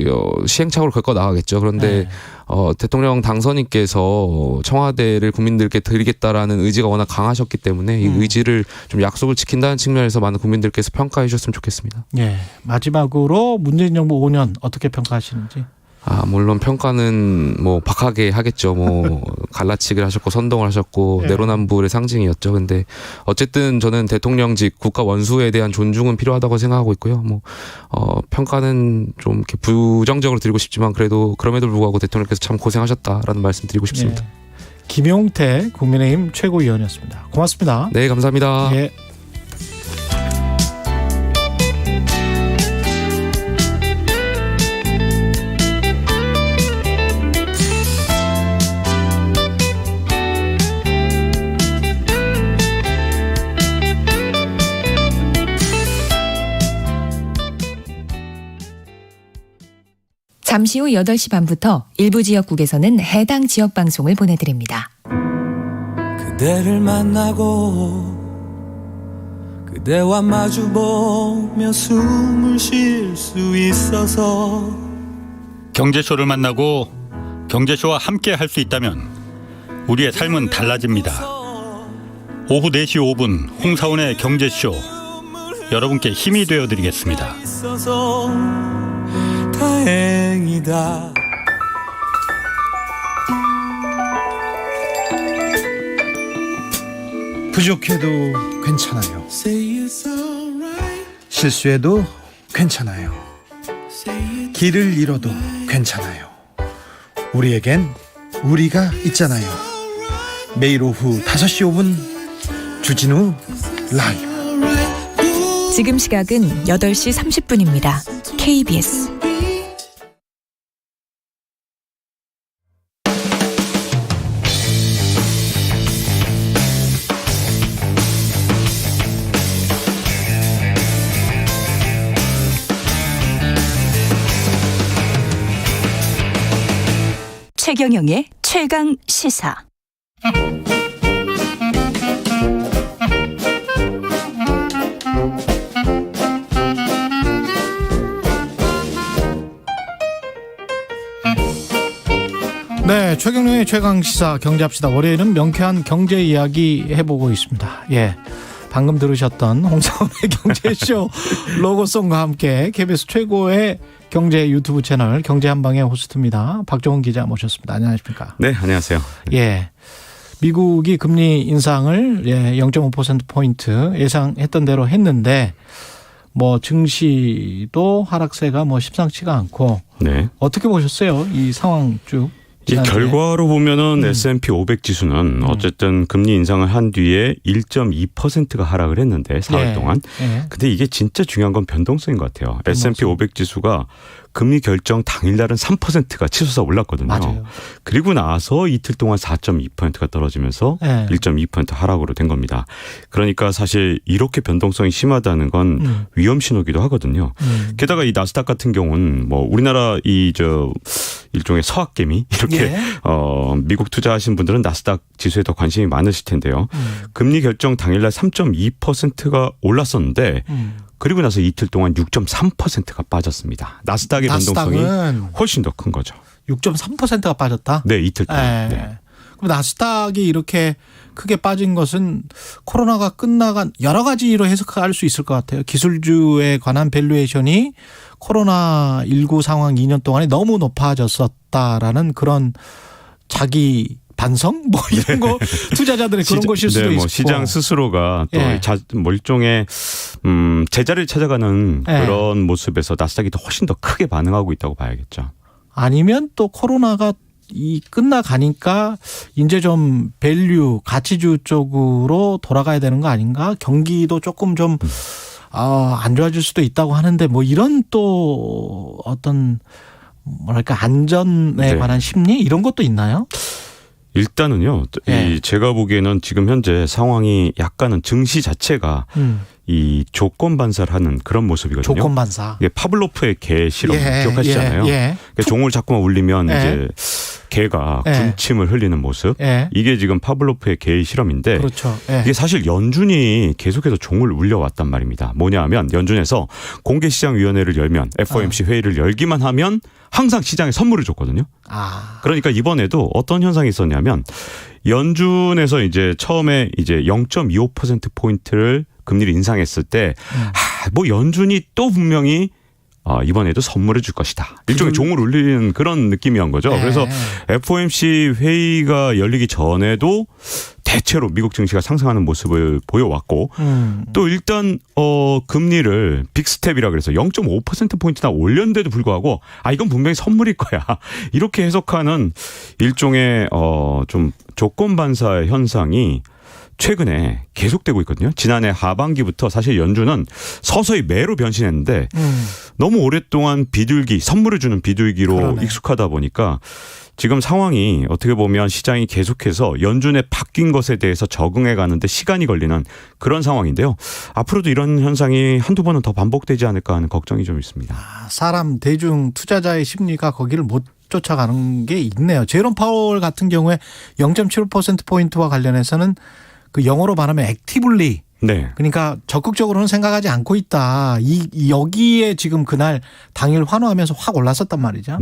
시행착오를 겪어 나가겠죠. 그런데 대통령 당선인께서 청와대를 국민들께 드리겠다라는 의지가 워낙 강하셨기 때문에 이 의지를 좀 약속을 지킨다는 측면에서 많은 국민들께서 평가해 주셨으면 좋겠습니다. 예. 마지막으로 문재인 정부 5년 어떻게 평가하시는지? 물론 평가는 뭐 박하게 하겠죠. 뭐 갈라치기를 하셨고 선동을 하셨고 내로남불의 상징이었죠. 근데 어쨌든 저는 대통령직 국가 원수에 대한 존중은 필요하다고 생각하고 있고요. 뭐 평가는 좀 이렇게 부정적으로 드리고 싶지만 그래도 그럼에도 불구하고 대통령께서 참 고생하셨다라는 말씀 드리고 싶습니다. 김용태 국민의힘 최고위원이었습니다. 고맙습니다. 네, 감사합니다. 예. 잠시 후 8시 반부터 일부 지역국에서는 해당 지역 방송을 보내드립니다. 그대를 만나고 그대와 마주보며 숨을 쉴 수 있어서, 경제쇼를 만나고 경제쇼와 함께 할 수 있다면 우리의 삶은 달라집니다. 오후 4시 5분 홍사훈의 경제쇼, 여러분께 힘이 되어드리겠습니다. 다행이다. 부족해도 괜찮아요. 실수해도 괜찮아요. 길을 잃어도 괜찮아요. 우리에겐 우리가 있잖아요. 매일 오후 5시 5분 주진우 라이브. 지금 시각은 8시 30분입니다. KBS 최경영의 최강 시사. 네, 최경영의 최강 시사 경제합시다. 월요일은 명쾌한 경제 이야기 해보고 있습니다. 예, 방금 들으셨던 홍사원의 경제쇼 로고송과 함께 KBS 최고의 경제 유튜브 채널 경제한방의 호스트입니다. 박정훈 기자 모셨습니다. 안녕하십니까? 네, 안녕하세요. 예, 미국이 금리 인상을 0.5%포인트 예상했던 대로 했는데 뭐 증시도 하락세가 뭐 심상치가 않고 네. 어떻게 보셨어요? 이 상황 쭉. 이 결과로 보면은 S&P 500 지수는 어쨌든 금리 인상을 한 뒤에 1.2%가 하락을 했는데 4월 동안. 근데 이게 진짜 중요한 건 변동성인 것 같아요. S&P 500 지수가 금리 결정 당일날은 3%가 치솟아 올랐거든요. 맞아요. 그리고 나서 이틀 동안 4.2%가 떨어지면서 1.2% 하락으로 된 겁니다. 그러니까 사실 이렇게 변동성이 심하다는 건 위험 신호기도 하거든요. 게다가 이 나스닥 같은 경우는 뭐 우리나라 일종의 서학개미 이렇게 미국 투자하신 분들은 나스닥 지수에 더 관심이 많으실 텐데요. 금리 결정 당일날 3.2%가 올랐었는데 그리고 나서 이틀 동안 6.3%가 빠졌습니다. 나스닥의 변동성이 훨씬 더 큰 거죠. 6.3%가 빠졌다? 네, 이틀 동안. 네. 그럼 나스닥이 이렇게 크게 빠진 것은 코로나가 끝나간 여러 가지로 해석할 수 있을 것 같아요. 기술주에 관한 밸류에이션이 코로나19 상황 2년 동안에 너무 높아졌었다라는 그런 자기 반성 뭐 이런 거 투자자들의 그런 것일 수도 있고. 시장 스스로가 또 일종의 제자리를 찾아가는 그런 모습에서 나스닥이 더 훨씬 더 크게 반응하고 있다고 봐야겠죠. 아니면 또 코로나가 끝나가니까 이제 좀 밸류 가치주 쪽으로 돌아가야 되는 거 아닌가? 경기도 조금 좀 안 좋아질 수도 있다고 하는데 뭐 이런 또 어떤 뭐랄까 안전에 관한 심리 이런 것도 있나요? 일단은요. 제가 보기에는 지금 현재 상황이 약간은 증시 자체가 이 조건 반사를 하는 그런 모습이거든요. 조건 반사. 파블로프의 개 실험 기억하시잖아요. 그러니까 종을 자꾸만 울리면 이제 개가 군침을 흘리는 모습. 이게 지금 파블로프의 개의 실험인데 그렇죠. 이게 사실 연준이 계속해서 종을 울려왔단 말입니다. 뭐냐 하면 연준에서 공개시장위원회를 열면 FOMC 회의를 열기만 하면 항상 시장에 선물을 줬거든요. 그러니까 이번에도 어떤 현상이 있었냐면 연준에서 이제 처음에 이제 0.25%포인트를 금리를 인상했을 때 뭐 연준이 또 분명히 이번에도 선물을 줄 것이다. 일종의 종을 울리는 그런 느낌이한 거죠. 그래서 FOMC 회의가 열리기 전에도 대체로 미국 증시가 상승하는 모습을 보여왔고 또 일단 금리를 빅스텝이라 그래서 0.5%포인트나 올렸는데도 불구하고 이건 분명히 선물일 거야. 이렇게 해석하는 일종의 좀 조건 반사의 현상이 최근에 계속되고 있거든요. 지난해 하반기부터 사실 연준은 서서히 매로 변신했는데 너무 오랫동안 비둘기, 선물을 주는 비둘기로 익숙하다 보니까 지금 상황이 어떻게 보면 시장이 계속해서 연준의 바뀐 것에 대해서 적응해 가는데 시간이 걸리는 그런 상황인데요. 앞으로도 이런 현상이 한두 번은 더 반복되지 않을까 하는 걱정이 좀 있습니다. 사람 대중 투자자의 심리가 거기를 못 쫓아가는 게 있네요. 제롬 파월 같은 경우에 0.75%포인트와 관련해서는 그 영어로 말하면 액티블리. 그러니까 적극적으로는 생각하지 않고 있다. 여기에 지금 그날 당일 환호하면서 확 올랐었단 말이죠.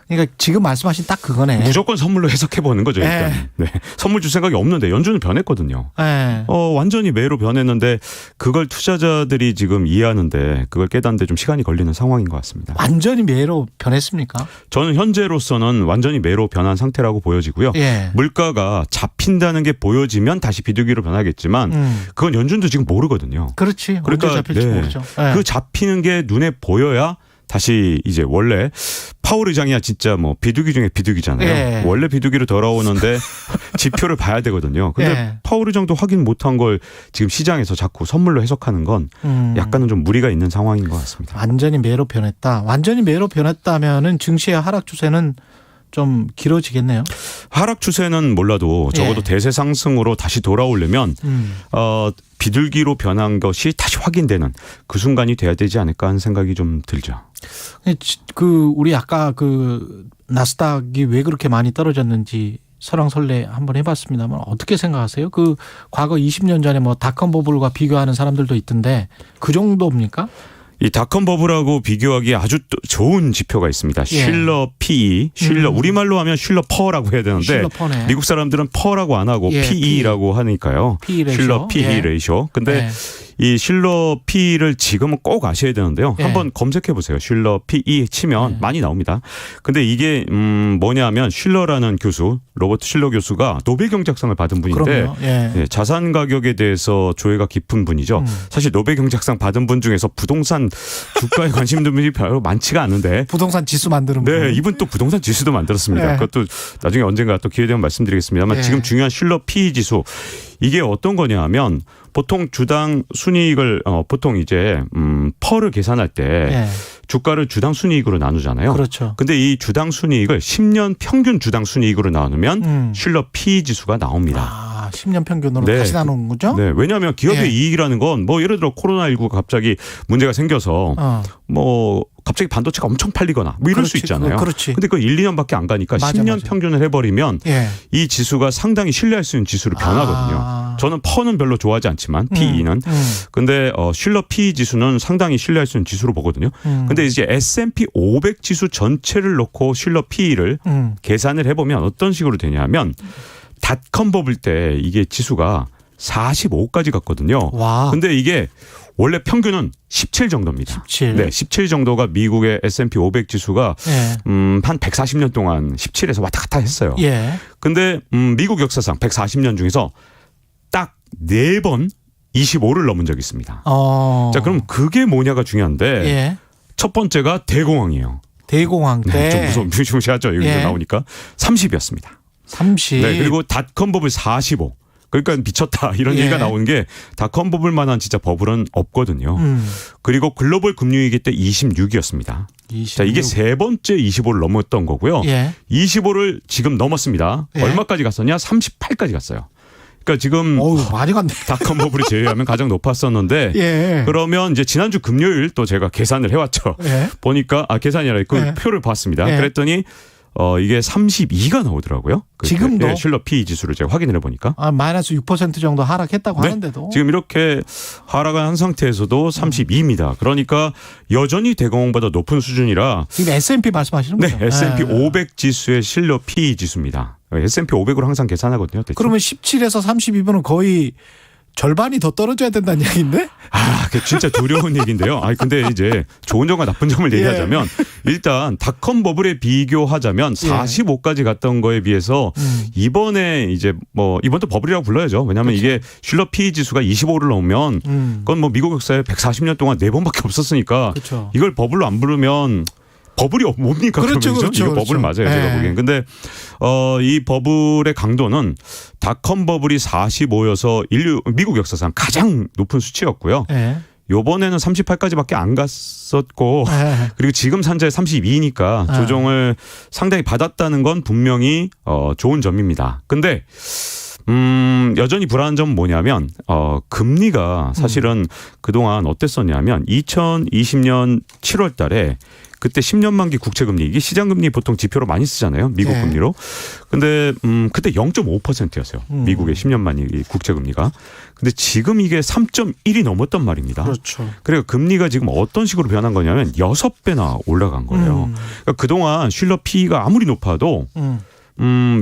그러니까 지금 말씀하신 딱 그거네. 무조건 선물로 해석해 보는 거죠. 일단. 선물 줄 생각이 없는데 연준은 변했거든요. 완전히 매로 변했는데 그걸 투자자들이 지금 이해하는데 그걸 깨닫는데 좀 시간이 걸리는 상황인 것 같습니다. 완전히 매로 변했습니까? 저는 현재로서는 완전히 매로 변한 상태라고 보여지고요. 물가가 잡힌다는 게 보여지면 다시 비둘기로 변하겠지만 그건 연준도 지금 모르거든요. 그렇지. 그러니까 언제 잡힐지 모르죠. 그 잡히는 게 눈에 보여야 다시 이제 원래 파월 의장이야 진짜 뭐 비둘기 중에 비둘기잖아요. 예. 원래 비둘기로 돌아오는데 지표를 봐야 되거든요. 근데 예. 파월 의장도 확인 못한 걸 지금 시장에서 자꾸 선물로 해석하는 건 약간은 좀 무리가 있는 상황인 것 같습니다. 완전히 매로 변했다. 완전히 매로 변했다면은 증시의 하락 추세는 좀 길어지겠네요. 하락 추세는 몰라도 적어도 예. 대세 상승으로 다시 돌아오려면 비둘기로 변한 것이 다시 확인되는 그 순간이 돼야 되지 않을까 하는 생각이 좀 들죠. 우리 아까 나스닥이 왜 그렇게 많이 떨어졌는지 설왕설래 한번 해봤습니다만 어떻게 생각하세요? 과거 20년 전에 뭐 닷컴 버블과 비교하는 사람들도 있던데 그 정도입니까? 이 닷컴 버블하고 비교하기에 아주 좋은 지표가 있습니다. 쉴러 PE, 우리말로 하면 쉴러 퍼라고 해야 되는데 쉴러퍼네. 미국 사람들은 퍼라고 안 하고 예, PE라고 하니까요. PE 레이쇼. 쉴러 PE 레이쇼. 근데 이 쉴러 PE를 지금은 꼭 아셔야 되는데요. 한번 검색해 보세요. 쉴러 PE 치면 많이 나옵니다. 근데 이게 뭐냐면 쉴러라는 교수, 로버트 쉴러 교수가 노벨 경제학상을 받은 분인데 자산 가격에 대해서 조예가 깊은 분이죠. 사실 노벨 경제학상 받은 분 중에서 부동산 주가에 관심 있는 분이 별로 많지가 않은데 부동산 지수 만드는 분. 네, 이분 또 부동산 지수도 만들었습니다. 그것도 나중에 언젠가 또 기회 되면 말씀드리겠습니다만 지금 중요한 쉴러 PE 지수 이게 어떤 거냐 하면 보통 주당 순이익을 보통 이제 퍼를 계산할 때 주가를 주당 순이익으로 나누잖아요. 그렇죠. 근데 이 주당 순이익을 10년 평균 주당 순이익으로 나누면 쉴러 PE 지수가 나옵니다. 10년 평균으로 다시 나누는 거죠? 네, 왜냐하면 기업의 이익이라는 건 뭐 예를 들어 코로나19가 갑자기 문제가 생겨서 뭐 갑자기 반도체가 엄청 팔리거나 뭐 이럴 수 있잖아요. 그렇지. 근데 그거 1, 2년밖에 안 가니까 10년 평균을 해버리면 이 지수가 상당히 신뢰할 수 있는 지수로 변하거든요. 저는 퍼는 별로 좋아하지 않지만 PE는. 근데 쉴러 PE 지수는 상당히 신뢰할 수 있는 지수로 보거든요. 근데 이제 S&P 500 지수 전체를 놓고 쉴러 PE를 계산을 해보면 어떤 식으로 되냐면 닷컴 버블 때 이게 지수가 45까지 갔거든요. 근데 이게 원래 평균은 17 정도입니다. 17. 네, 17 정도가 미국의 S&P 500 지수가 한 140년 동안 17에서 왔다 갔다 했어요. 근데 미국 역사상 140년 중에서 딱 4번 25를 넘은 적이 있습니다. 자, 그럼 그게 뭐냐가 중요한데 첫 번째가 대공황이에요. 대공황 때. 좀 무시무시하죠. 여기 나오니까 30이었습니다. 30. 네, 그리고 닷컴 버블 45. 그러니까 미쳤다 이런 얘기가 나오는 게 닷컴 버블만한 진짜 버블은 없거든요. 그리고 글로벌 금융위기 때 26이었습니다. 26. 자, 이게 세 번째 25를 넘었던 거고요. 25를 지금 넘었습니다. 얼마까지 갔었냐? 38까지 갔어요. 그러니까 지금 많이 갔네. 닷컴 버블이 제외하면 가장 높았었는데 그러면 이제 지난주 금요일 또 제가 계산을 해왔죠. 보니까 계산이 아니라 그 표를 봤습니다. 그랬더니 이게 32가 나오더라고요. 지금도? 쉴러 PE 지수를 제가 확인을 해보니까. 마이너스 6% 정도 하락했다고 하는데도. 지금 이렇게 하락을 한 상태에서도 32입니다. 그러니까 여전히 대공황보다 높은 수준이라. 지금 S&P 말씀하시는 거죠? 네. S&P 500 지수의 쉴러 PE 지수입니다. S&P 500으로 항상 계산하거든요. 대충. 그러면 17에서 32면 거의 절반이 더 떨어져야 된다는 얘기인데? 그게 진짜 두려운 얘기인데요. 근데 이제 좋은 점과 나쁜 점을 얘기하자면 일단 닷컴 버블에 비교하자면 45까지 갔던 거에 비해서 이번에 이제 이번도 버블이라고 불러야죠. 왜냐하면 이게 쉴러 PE 지수가 25를 넘으면 그건 뭐 미국 역사에 140년 동안 4번밖에 없었으니까 이걸 버블로 안 부르면 버블이 뭡니까? 그렇죠. 이거 버블 맞아요. 제가 보기엔. 근데 이 버블의 강도는 닷컴 버블이 45여서 미국 역사상 가장 높은 수치였고요. 요번에는 38까지밖에 안 갔었고 그리고 지금 산자에 32니까 조정을 상당히 받았다는 건 분명히 좋은 점입니다. 근데 여전히 불안한 점은 뭐냐면 금리가 사실은 그동안 어땠었냐면 2020년 7월 달에 그때 10년 만기 국채 금리 이게 시장 금리 보통 지표로 많이 쓰잖아요. 미국 금리로. 근데 그때 0.5%였어요. 미국의 10년 만기 국채 금리가. 근데 지금 이게 3.1이 넘었단 말입니다. 그렇죠. 그래서 금리가 지금 어떤 식으로 변한 거냐면 6배나 올라간 거예요. 그러니까 그동안 쉴러 PE가 아무리 높아도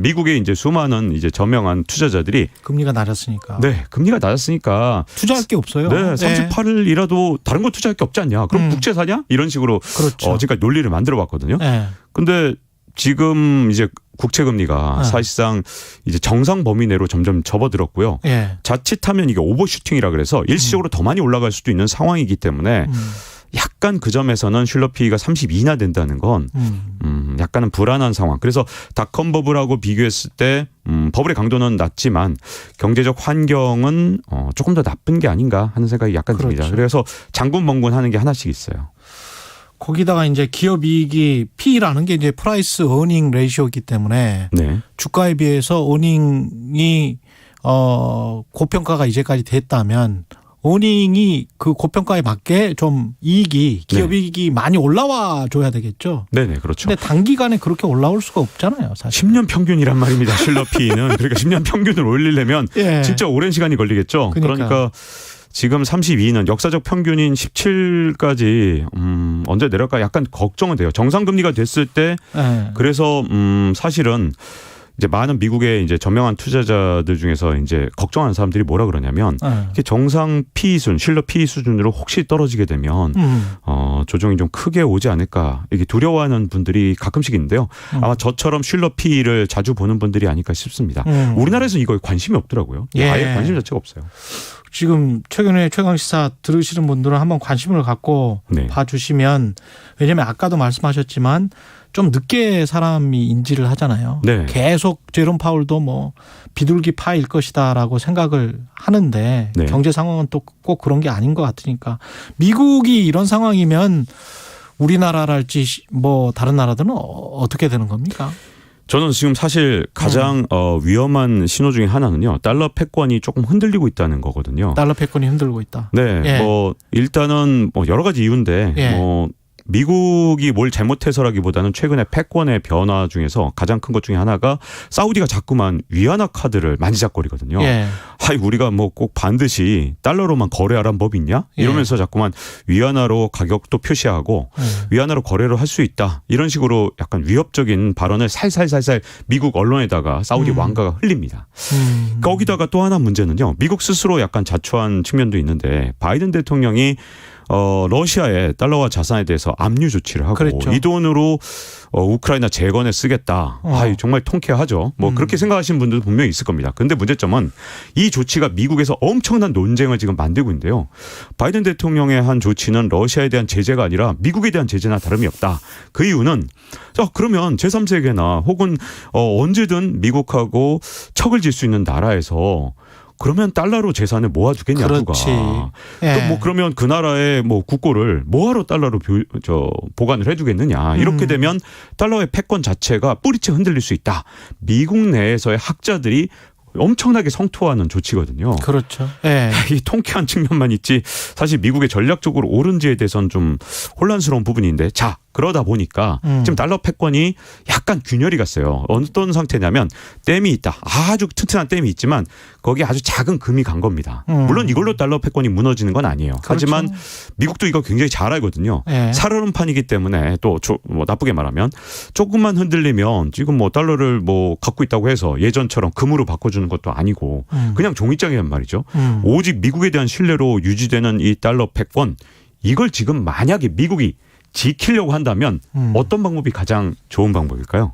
미국의 이제 수많은 이제 저명한 투자자들이 금리가 낮았으니까. 네, 금리가 낮았으니까 투자할 게 없어요. 네, 38이라도 다른 거 투자할 게 없지 않냐? 그럼 국채 사냐? 이런 식으로 지금까지 논리를 만들어 봤거든요. 근데 지금 이제 국채 금리가 사실상 이제 정상 범위 내로 점점 접어들었고요. 자칫하면 이게 오버슈팅이라 그래서 일시적으로 더 많이 올라갈 수도 있는 상황이기 때문에 약간 그 점에서는 슐러 P가 32나 된다는 건 약간은 불안한 상황. 그래서 닷컴 버블하고 비교했을 때 버블의 강도는 낮지만 경제적 환경은 조금 더 나쁜 게 아닌가 하는 생각이 약간 듭니다. 그래서 장군멍군하는 게 하나씩 있어요. 거기다가 이제 기업 이익이 P라는 게 이제 프라이스 어닝 레이시오이기 때문에 네. 주가에 비해서 어닝이 고평가가 이제까지 됐다면 어닝이 그 고평가에 맞게 좀 이익이 기업 이익이 많이 올라와 줘야 되겠죠. 네네 그렇죠. 근데 단기간에 그렇게 올라올 수가 없잖아요. 사실. 10년 평균이란 말입니다. 슐러 P는. 그러니까 10년 평균을 올리려면 예. 진짜 오랜 시간이 걸리겠죠. 그러니까 지금 32는 역사적 평균인 17까지 언제 내려갈까 약간 걱정은 돼요. 정상금리가 됐을 때 그래서 사실은 이제 많은 미국의 이제 저명한 투자자들 중에서 이제 걱정하는 사람들이 뭐라 그러냐면 이게 정상 P 수준, 슐러 P 수준으로 혹시 떨어지게 되면 조정이 좀 크게 오지 않을까 이게 두려워하는 분들이 가끔씩 있는데요. 아마 저처럼 슐러 P를 자주 보는 분들이 아닐까 싶습니다. 우리나라에서 이거에 관심이 없더라고요. 예. 아예 관심 자체가 없어요. 지금 최근에 최강시사 들으시는 분들은 한번 관심을 갖고 봐주시면 왜냐하면 아까도 말씀하셨지만 좀 늦게 사람이 인지를 하잖아요. 네. 계속 제롬 파울도 뭐 비둘기 파일 것이다라고 생각을 하는데 경제 상황은 또 꼭 그런 게 아닌 것 같으니까 미국이 이런 상황이면 우리나라랄지 뭐 다른 나라들은 어떻게 되는 겁니까? 저는 지금 사실 가장 위험한 신호 중에 하나는요. 달러 패권이 조금 흔들리고 있다는 거거든요. 달러 패권이 흔들고 있다. 네. 예. 뭐 일단은 뭐 여러 가지 이유인데 예. 뭐 미국이 뭘 잘못해서라기보다는 최근에 패권의 변화 중에서 가장 큰 것 중에 하나가 사우디가 자꾸만 위안화 카드를 만지작거리거든요. 예. 하이 우리가 뭐 꼭 반드시 달러로만 거래하라는 법이 있냐? 이러면서 자꾸만 위안화로 가격도 표시하고 위안화로 거래를 할 수 있다. 이런 식으로 약간 위협적인 발언을 살살살살 미국 언론에다가 사우디 왕가가 흘립니다. 거기다가 또 하나 문제는요. 미국 스스로 약간 자초한 측면도 있는데 바이든 대통령이 러시아의 달러와 자산에 대해서 압류 조치를 하고 그랬죠. 이 돈으로 우크라이나 재건에 쓰겠다. 정말 통쾌하죠. 뭐 그렇게 생각하시는 분들도 분명히 있을 겁니다. 그런데 문제점은 이 조치가 미국에서 엄청난 논쟁을 지금 만들고 있는데요. 바이든 대통령의 한 조치는 러시아에 대한 제재가 아니라 미국에 대한 제재나 다름이 없다. 그 이유는 그러면 제3세계나 혹은 언제든 미국하고 척을 질 수 있는 나라에서 그러면 달러로 재산을 모아주겠냐 누가. 예. 또 뭐 그러면 그 나라의 뭐 국고를 뭐하러 달러로 보관을 해두겠느냐. 이렇게 되면 달러의 패권 자체가 뿌리째 흔들릴 수 있다. 미국 내에서의 학자들이 엄청나게 성토하는 조치거든요. 그렇죠. 예. 이 통쾌한 측면만 있지 사실 미국의 전략적으로 옳은지에 대해서는 좀 혼란스러운 부분인데 자 그러다 보니까 지금 달러 패권이 약간 균열이 갔어요. 어떤 상태냐면 댐이 있다. 아주 튼튼한 댐이 있지만 거기에 아주 작은 금이 간 겁니다. 물론 이걸로 달러 패권이 무너지는 건 아니에요. 그렇죠. 하지만 미국도 이거 굉장히 잘 알거든요. 예. 살얼음판이기 때문에 또 뭐 나쁘게 말하면 조금만 흔들리면 지금 뭐 달러를 뭐 갖고 있다고 해서 예전처럼 금으로 바꿔주는 것도 아니고 그냥 종이장이란 말이죠. 오직 미국에 대한 신뢰로 유지되는 이 달러 패권 이걸 지금 만약에 미국이 지키려고 한다면 어떤 방법이 가장 좋은 방법일까요?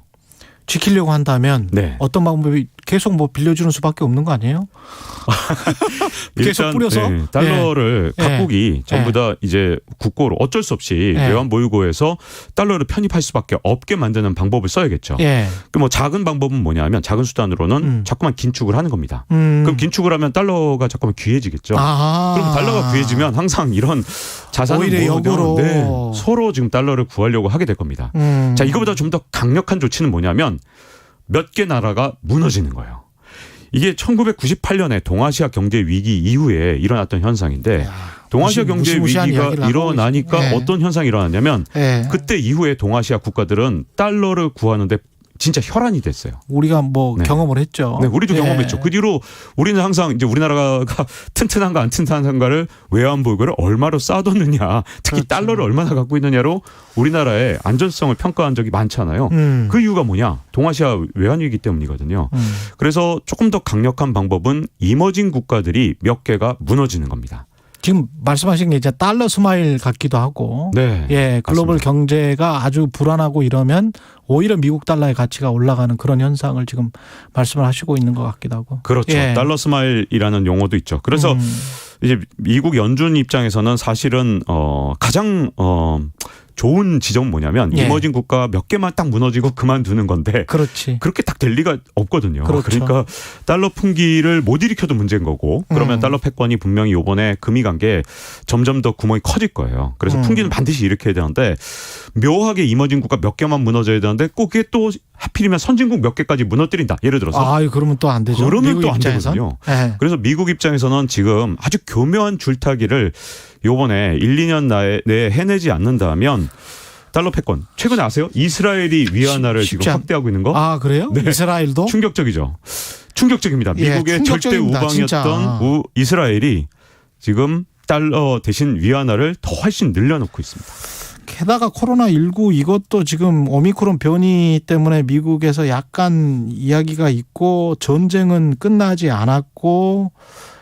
지키려고 한다면 어떤 방법이 계속 뭐 빌려주는 수밖에 없는 거 아니에요? 계속 뿌려서 달러를 각국이 전부 다 이제 국고로 어쩔 수 없이 외환 보유고에서 달러를 편입할 수밖에 없게 만드는 방법을 써야겠죠. 그 뭐 작은 방법은 뭐냐면 작은 수단으로는 자꾸만 긴축을 하는 겁니다. 그럼 긴축을 하면 달러가 자꾸만 귀해지겠죠. 그럼 달러가 귀해지면 항상 이런 자산을 오히려 역으로 서로 지금 달러를 구하려고 하게 될 겁니다. 자, 이거보다 좀 더 강력한 조치는 뭐냐면 몇 개 나라가 무너지는 거예요. 이게 1998년에 동아시아 경제 위기 이후에 일어났던 현상인데 동아시아 경제 위기가 일어나니까 어떤 현상이 일어났냐면 그때 이후에 동아시아 국가들은 달러를 구하는데 진짜 혈안이 됐어요. 우리가 뭐 경험을 했죠. 네, 우리도 경험했죠. 그 뒤로 우리는 항상 이제 우리나라가 튼튼한가 안 튼튼한가를 외환 보유고를 얼마로 쌓아뒀느냐, 특히 달러를 얼마나 갖고 있느냐로 우리나라의 안전성을 평가한 적이 많잖아요. 그 이유가 뭐냐? 동아시아 외환 위기 때문이거든요. 그래서 조금 더 강력한 방법은 이머징 국가들이 몇 개가 무너지는 겁니다. 지금 말씀하신 게 이제 달러 스마일 같기도 하고, 글로벌 맞습니다. 경제가 아주 불안하고 이러면 오히려 미국 달러의 가치가 올라가는 그런 현상을 지금 말씀을 하시고 있는 것 같기도 하고. 그렇죠. 달러 스마일이라는 용어도 있죠. 그래서 이제 미국 연준 입장에서는 사실은 가장 좋은 지점은 뭐냐면 이머징 국가 몇 개만 딱 무너지고 그만두는 건데 그렇지. 그렇게 딱 될 리가 없거든요. 그렇죠. 그러니까 달러 풍기를 못 일으켜도 문제인 거고 그러면 달러 패권이 분명히 이번에 금이 간 게 점점 더 구멍이 커질 거예요. 그래서 풍기는 반드시 일으켜야 되는데 묘하게 이머징 국가 몇 개만 무너져야 되는데 꼭 그게 또 하필이면 선진국 몇 개까지 무너뜨린다. 예를 들어서. 그러면 또 안 되죠. 그러면 또 안 되거든요. 네. 그래서 미국 입장에서는 지금 아주 교묘한 줄타기를 요번에 1, 2년 내에 해내지 않는다면 달러 패권. 최근에 아세요? 이스라엘이 위안화를 지금 확대하고 있는 거? 아, 그래요? 네. 이스라엘도? 충격적이죠. 충격적입니다. 미국의 절대 우방이었던 이스라엘이 지금 달러 대신 위안화를 더 훨씬 늘려놓고 있습니다. 게다가 코로나19 이것도 지금 오미크론 변이 때문에 미국에서 약간 이야기가 있고 전쟁은 끝나지 않았고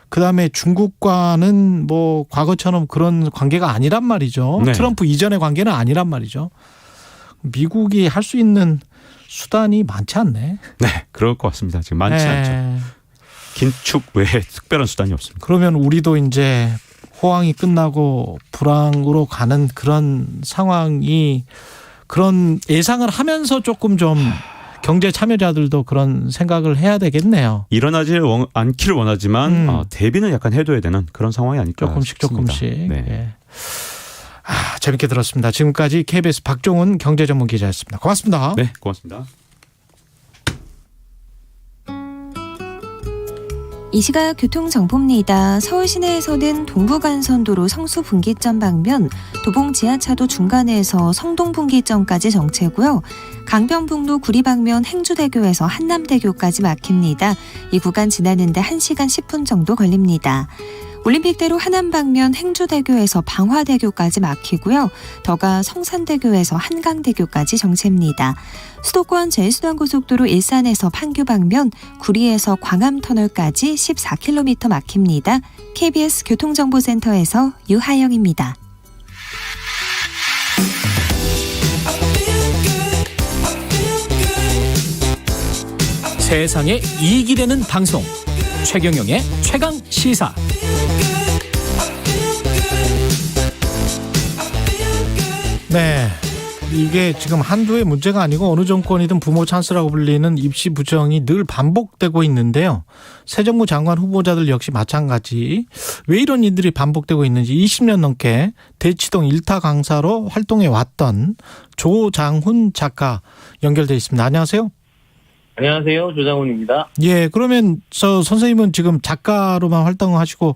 그다음에 중국과는 뭐 과거처럼 그런 관계가 아니란 말이죠. 네. 트럼프 이전의 관계는 아니란 말이죠. 미국이 할 수 있는 수단이 많지 않네. 네, 그럴 것 같습니다. 지금 많지 않죠. 긴축 외에 특별한 수단이 없습니다. 그러면 우리도 이제 호황이 끝나고 불황으로 가는 그런 상황이 그런 예상을 하면서 조금 좀 경제 참여자들도 그런 생각을 해야 되겠네요. 일어나지 않기를 원하지만 대비는 약간 해둬야 되는 그런 상황이 아닐까 싶습니다. 조금씩. 네. 예. 재밌게 들었습니다. 지금까지 KBS 박종훈 경제전문기자였습니다. 고맙습니다. 네, 고맙습니다. 이 시각 교통정보입니다. 서울 시내에서는 동부간선도로 성수분기점 방면 도봉 지하차도 중간에서 성동분기점까지 정체고요. 강변북로 구리 방면 행주대교에서 한남대교까지 막힙니다. 이 구간 지나는데 1시간 10분 정도 걸립니다. 올림픽대로 하남 방면 행주대교에서 방화대교까지 막히고요. 더가 성산대교에서 한강대교까지 정체입니다. 수도권 제일수단고속도로 일산에서 판교 방면 구리에서 광암터널까지 14km 막힙니다. KBS 교통정보센터에서 유하영입니다. 세상에 이익이 되는 방송 최경영의 최강시사. 네, 이게 지금 한두의 문제가 아니고 어느 정권이든 부모 찬스라고 불리는 입시 부정이 늘 반복되고 있는데요. 새 정부 장관 후보자들 역시 마찬가지. 왜 이런 일들이 반복되고 있는지 20년 넘게 대치동 일타 강사로 활동해 왔던 조장훈 작가 연결돼 있습니다. 안녕하세요. 안녕하세요. 조장훈입니다. 예, 그러면 선생님은 지금 작가로만 활동하시고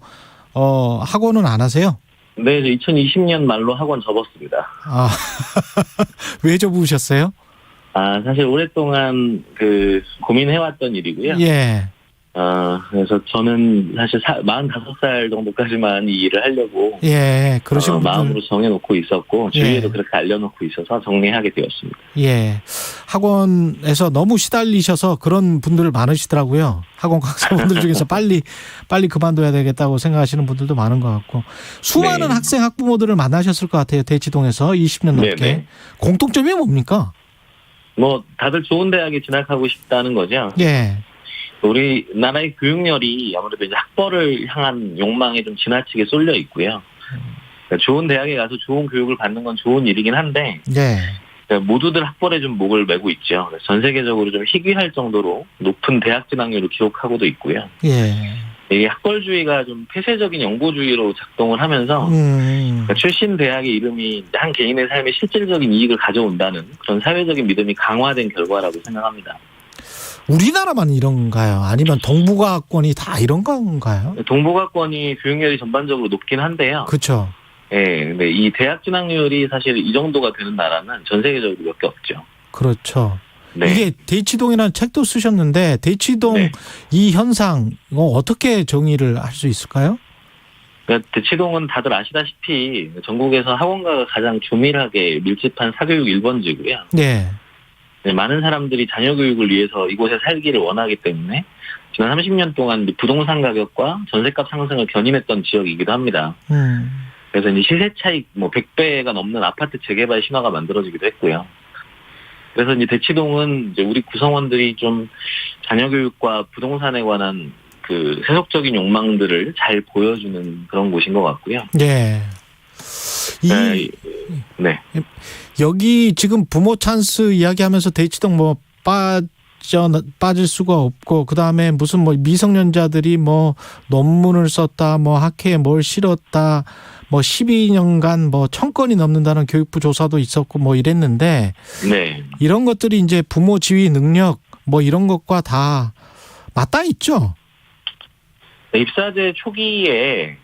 학원은 안 하세요? 네, 2020년 말로 학원 접었습니다. 아, 왜 접으셨어요? 사실 오랫동안 고민해왔던 일이고요. 예. 그래서 저는 사실 45살 정도까지만 이 일을 하려고 그러시는 마음으로 정해놓고 있었고 주위에도 그렇게 알려놓고 있어서 정리하게 되었습니다. 예, 학원에서 너무 시달리셔서 그런 분들 많으시더라고요. 학원 강사분들 중에서 빨리 그만둬야 되겠다고 생각하시는 분들도 많은 것 같고 수많은 학생 학부모들을 만나셨을 것 같아요. 대치동에서 20년 넘게. 네네. 공통점이 뭡니까? 다들 좋은 대학에 진학하고 싶다는 거죠. 예. 우리나라의 교육열이 아무래도 이제 학벌을 향한 욕망에 좀 지나치게 쏠려 있고요. 그러니까 좋은 대학에 가서 좋은 교육을 받는 건 좋은 일이긴 한데 그러니까 모두들 학벌에 좀 목을 메고 있죠. 전 세계적으로 좀 희귀할 정도로 높은 대학 진학률을 기록하고도 있고요. 이 학벌주의가 좀 폐쇄적인 영고주의로 작동을 하면서 그러니까 출신 대학의 이름이 한 개인의 삶에 실질적인 이익을 가져온다는 그런 사회적인 믿음이 강화된 결과라고 생각합니다. 우리나라만 이런가요? 아니면 동북아권이 다 이런 건가요? 동북아권이 교육열이 전반적으로 높긴 한데요. 그렇죠. 예, 근데 이 대학 진학률이 사실 이 정도가 되는 나라는 전 세계적으로 몇 개 없죠. 그렇죠. 네. 이게 대치동이라는 책도 쓰셨는데 대치동 이 현상 어떻게 정의를 할 수 있을까요? 그러니까 대치동은 다들 아시다시피 전국에서 학원가가 가장 조밀하게 밀집한 사교육 1번지고요. 네. 많은 사람들이 자녀 교육을 위해서 이곳에 살기를 원하기 때문에 지난 30년 동안 부동산 가격과 전셋값 상승을 견인했던 지역이기도 합니다. 그래서 이제 시세 차익 100배가 넘는 아파트 재개발 신화가 만들어지기도 했고요. 그래서 이제 대치동은 이제 우리 구성원들이 좀 자녀 교육과 부동산에 관한 그 세속적인 욕망들을 잘 보여주는 그런 곳인 것 같고요. 네. 네. 여기 지금 부모 찬스 이야기하면서 대치동 뭐 빠질 수가 없고, 그 다음에 무슨 뭐 미성년자들이 뭐 논문을 썼다, 뭐 학회에 뭘 실었다, 뭐 12년간 뭐 1000건이 넘는다는 교육부 조사도 있었고 뭐 이랬는데, 네. 이런 것들이 이제 부모 지휘 능력 뭐 이런 것과 다 맞닿아 있죠. 네, 입사제 초기에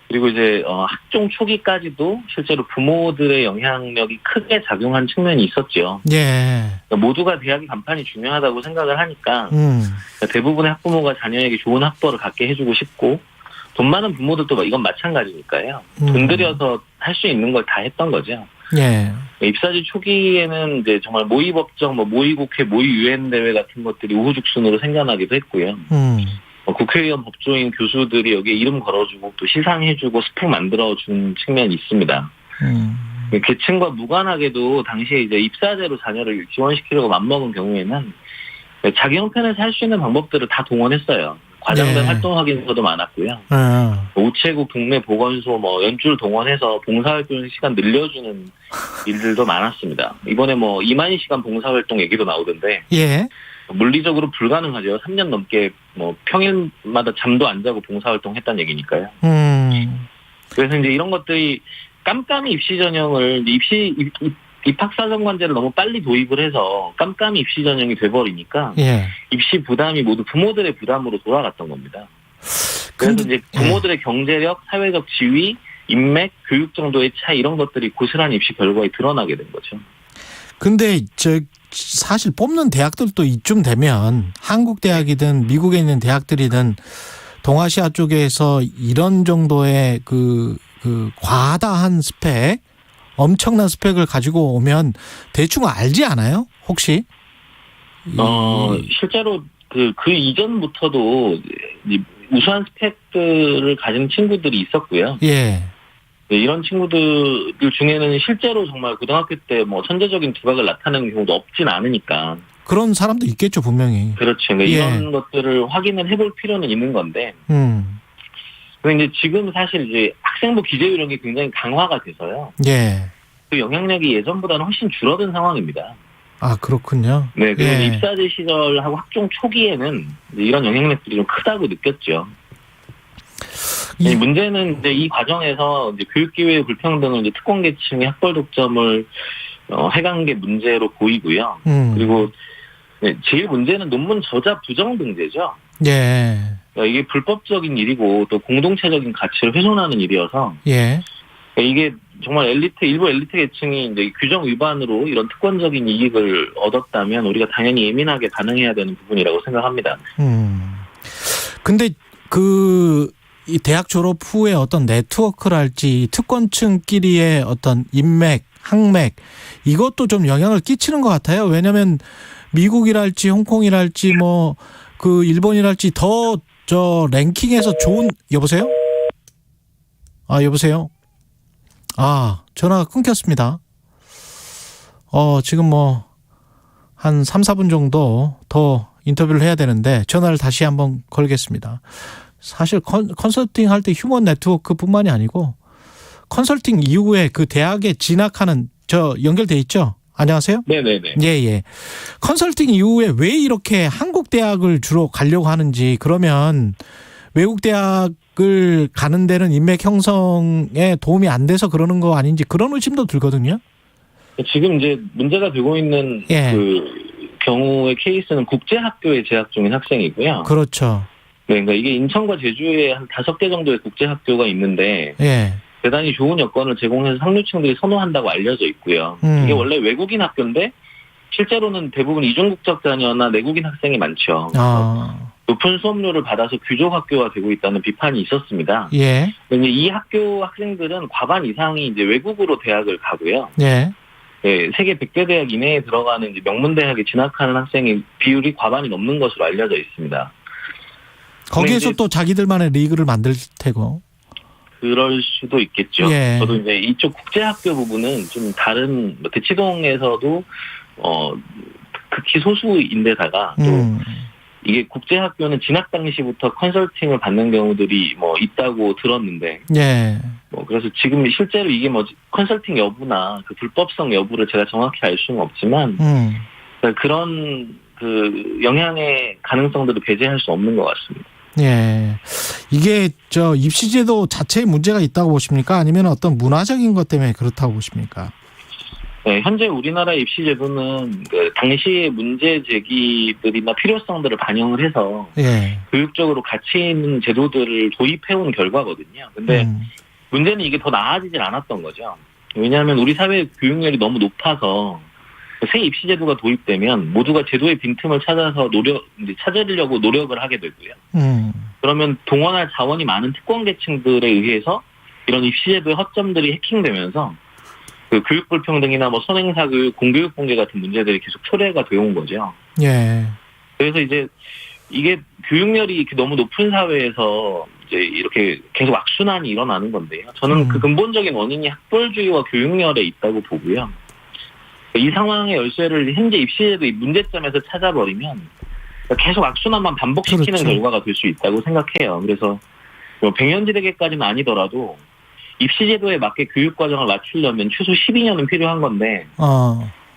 그리고 이제 학종 초기까지도 실제로 부모들의 영향력이 크게 작용한 측면이 있었죠. 예. 그러니까 모두가 대학의 간판이 중요하다고 생각을 하니까 대부분의 학부모가 자녀에게 좋은 학벌을 갖게 해주고 싶고, 돈 많은 부모들도 이건 마찬가지니까요. 돈 들여서 할 수 있는 걸 다 했던 거죠. 예. 입사지 초기에는 이제 정말 모의법정, 뭐 모의국회, 모의유엔 대회 같은 것들이 우후죽순으로 생겨나기도 했고요. 국회의원, 법조인, 교수들이 여기에 이름 걸어주고 또 시상해주고 스펙 만들어준 측면이 있습니다. 계층과 무관하게도 당시에 이제 입사제로 자녀를 지원시키려고 맘먹은 경우에는 자기 형편에서 할 수 있는 방법들을 다 동원했어요. 과장된 활동 확인서도 많았고요. 우체국, 동네 보건소, 뭐 연줄 동원해서 봉사활동 시간 늘려주는 일들도 많았습니다. 이번에 뭐 2만 시간 봉사활동 얘기도 나오던데. 예. 물리적으로 불가능하죠. 3년 넘게 뭐 평일마다 잠도 안 자고 봉사활동 했다는 얘기니까요. 그래서 이제 이런 것들이 깜깜이 입시 전형을 입학사정관제를 너무 빨리 도입을 해서 깜깜이 입시 전형이 돼버리니까 입시 부담이 모두 부모들의 부담으로 돌아갔던 겁니다. 그래서 이제 부모들의 경제력, 사회적 지위, 인맥, 교육 정도의 차이 이런 것들이 고스란히 입시 결과에 드러나게 된 거죠. 근데 사실 뽑는 대학들도 이쯤 되면 한국 대학이든 미국에 있는 대학들이든 동아시아 쪽에서 이런 정도의 그 과다한 스펙, 엄청난 스펙을 가지고 오면 대충 알지 않아요? 혹시? 실제로 그 이전부터도 우수한 스펙들을 가진 친구들이 있었고요. 예. 네, 이런 친구들 중에는 실제로 정말 고등학교 때 뭐 천재적인 두각을 나타내는 경우도 없진 않으니까. 그런 사람도 있겠죠, 분명히. 그렇죠. 그러니까 이런 것들을 확인을 해볼 필요는 있는 건데. 근데 이제 지금 사실 이제 학생부 기재 요령이 굉장히 강화가 돼서요. 예. 그 영향력이 예전보다는 훨씬 줄어든 상황입니다. 아, 그렇군요. 네, 그리고 입사제 시절하고 학종 초기에는 이런 영향력들이 좀 크다고 느꼈죠. 문제는 이제 이 과정에서 이제 교육기회 불평등을 이제 특권계층의 학벌 독점을 해간 게 문제로 보이고요. 그리고 제일 문제는 논문 저자 부정 등재죠. 예. 그러니까 이게 불법적인 일이고 또 공동체적인 가치를 훼손하는 일이어서. 예. 이게 정말 일부 엘리트 계층이 이제 규정 위반으로 이런 특권적인 이익을 얻었다면 우리가 당연히 예민하게 반응해야 되는 부분이라고 생각합니다. 근데 이 대학 졸업 후에 어떤 네트워크랄지 특권층끼리의 어떤 인맥, 학맥 이것도 좀 영향을 끼치는 것 같아요. 왜냐하면 미국이랄지 홍콩이랄지 뭐 그 일본이랄지 더 랭킹에서 좋은. 여보세요? 여보세요? 전화가 끊겼습니다. 지금 뭐 한 3, 4분 정도 더 인터뷰를 해야 되는데 전화를 다시 한번 걸겠습니다. 사실 컨설팅 할 때 휴먼 네트워크뿐만이 아니고 컨설팅 이후에 그 대학에 진학하는 연결돼 있죠? 안녕하세요? 네네네. 예. 컨설팅 이후에 왜 이렇게 한국 대학을 주로 가려고 하는지, 그러면 외국 대학을 가는 데는 인맥 형성에 도움이 안 돼서 그러는 거 아닌지 그런 의심도 들거든요. 지금 이제 문제가 되고 있는 그 경우의 케이스는 국제학교에 재학 중인 학생이고요. 그렇죠. 네, 그러니까 이게 인천과 제주에 한 5개 정도의 국제학교가 있는데 대단히 좋은 여건을 제공해서 상류층들이 선호한다고 알려져 있고요. 이게 원래 외국인 학교인데 실제로는 대부분 이중국적 자녀나 내국인 학생이 많죠. 높은 수업료를 받아서 귀족 학교가 되고 있다는 비판이 있었습니다. 그런데 이 학교 학생들은 과반 이상이 이제 외국으로 대학을 가고요. 세계 100대 대학 이내에 들어가는 이제 명문 대학에 진학하는 학생의 비율이 과반이 넘는 것으로 알려져 있습니다. 거기에서 또 자기들만의 리그를 만들 테고. 그럴 수도 있겠죠. 저도 이제 이쪽 국제학교 부분은 좀 다른, 대치동에서도 극히 소수인데다가 또 이게 국제학교는 진학 당시부터 컨설팅을 받는 경우들이 뭐 있다고 들었는데, 뭐 그래서 지금 실제로 이게 뭐 컨설팅 여부나 그 불법성 여부를 제가 정확히 알 수는 없지만, 그런 그 영향의 가능성들을 배제할 수 없는 것 같습니다. 예, 이게 저 입시제도 자체에 문제가 있다고 보십니까? 아니면 어떤 문화적인 것 때문에 그렇다고 보십니까? 네, 현재 우리나라 입시제도는 그 당시의 문제 제기들이나 필요성들을 반영을 해서 교육적으로 가치 있는 제도들을 도입해온 결과거든요. 근데 문제는 이게 더 나아지질 않았던 거죠. 왜냐하면 우리 사회 교육열이 너무 높아서 새 입시제도가 도입되면 모두가 제도의 빈틈을 찾아서 찾으려고 노력을 하게 되고요. 그러면 동원할 자원이 많은 특권 계층들에 의해서 이런 입시제도의 허점들이 해킹되면서 그 교육 불평등이나 뭐 선행사 교육, 공교육 붕괴 같은 문제들이 계속 초래가 되어온 거죠. 그래서 이제 이게 교육열이 이렇게 너무 높은 사회에서 이제 이렇게 계속 악순환이 일어나는 건데요. 저는 그 근본적인 원인이 학벌주의와 교육열에 있다고 보고요. 이 상황의 열쇠를 현재 입시제도의 문제점에서 찾아버리면 계속 악순환만 반복시키는 결과가 될 수 있다고 생각해요. 그래서 뭐 백년지대계까지는 아니더라도 입시제도에 맞게 교육과정을 맞추려면 최소 12년은 필요한 건데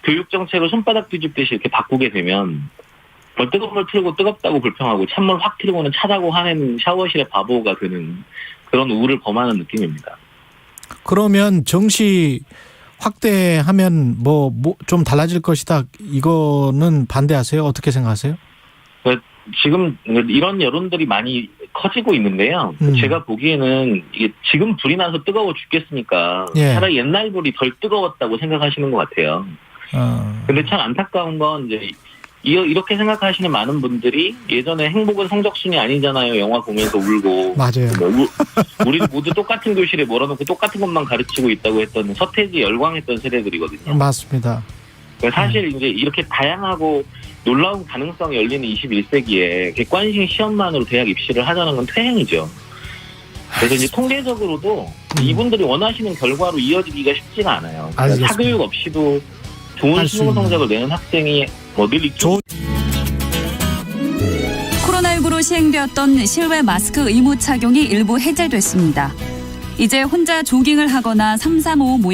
교육정책을 손바닥 뒤집듯이 이렇게 바꾸게 되면 뭐 뜨거운 물 틀고 뜨겁다고 불평하고 찬물 확 틀고는 차다고 하는 샤워실의 바보가 되는 그런 우를 범하는 느낌입니다. 그러면 정시 확대하면 뭐 좀 달라질 것이다. 이거는 반대하세요? 어떻게 생각하세요? 지금 이런 여론들이 많이 커지고 있는데요. 제가 보기에는 이게 지금 불이 나서 뜨거워 죽겠으니까 차라리 옛날 불이 덜 뜨거웠다고 생각하시는 것 같아요. 근데 참 안타까운 건 이제 이렇게 생각하시는 많은 분들이 예전에 행복은 성적순이 아니잖아요. 영화 보면서 울고. 맞아요. 우리 모두 똑같은 교실에 몰아놓고 똑같은 것만 가르치고 있다고 했던 서태지 열광했던 세대들이거든요. 맞습니다. 사실 이제 이렇게 다양하고 놀라운 가능성이 열리는 21세기에 객관식 시험만으로 대학 입시를 하자는 건 퇴행이죠. 그래서 이제 통계적으로도 이분들이 원하시는 결과로 이어지기가 쉽지가 않아요. 그러니까 사교육 없이도 좋은 수능 성적을 내는 학생이 늘 있죠. 코로나19로 시행되었던 실외 마스크 의무 착용이 일부 해제됐습니다. 이제 혼자 조깅을 하거나 335 모여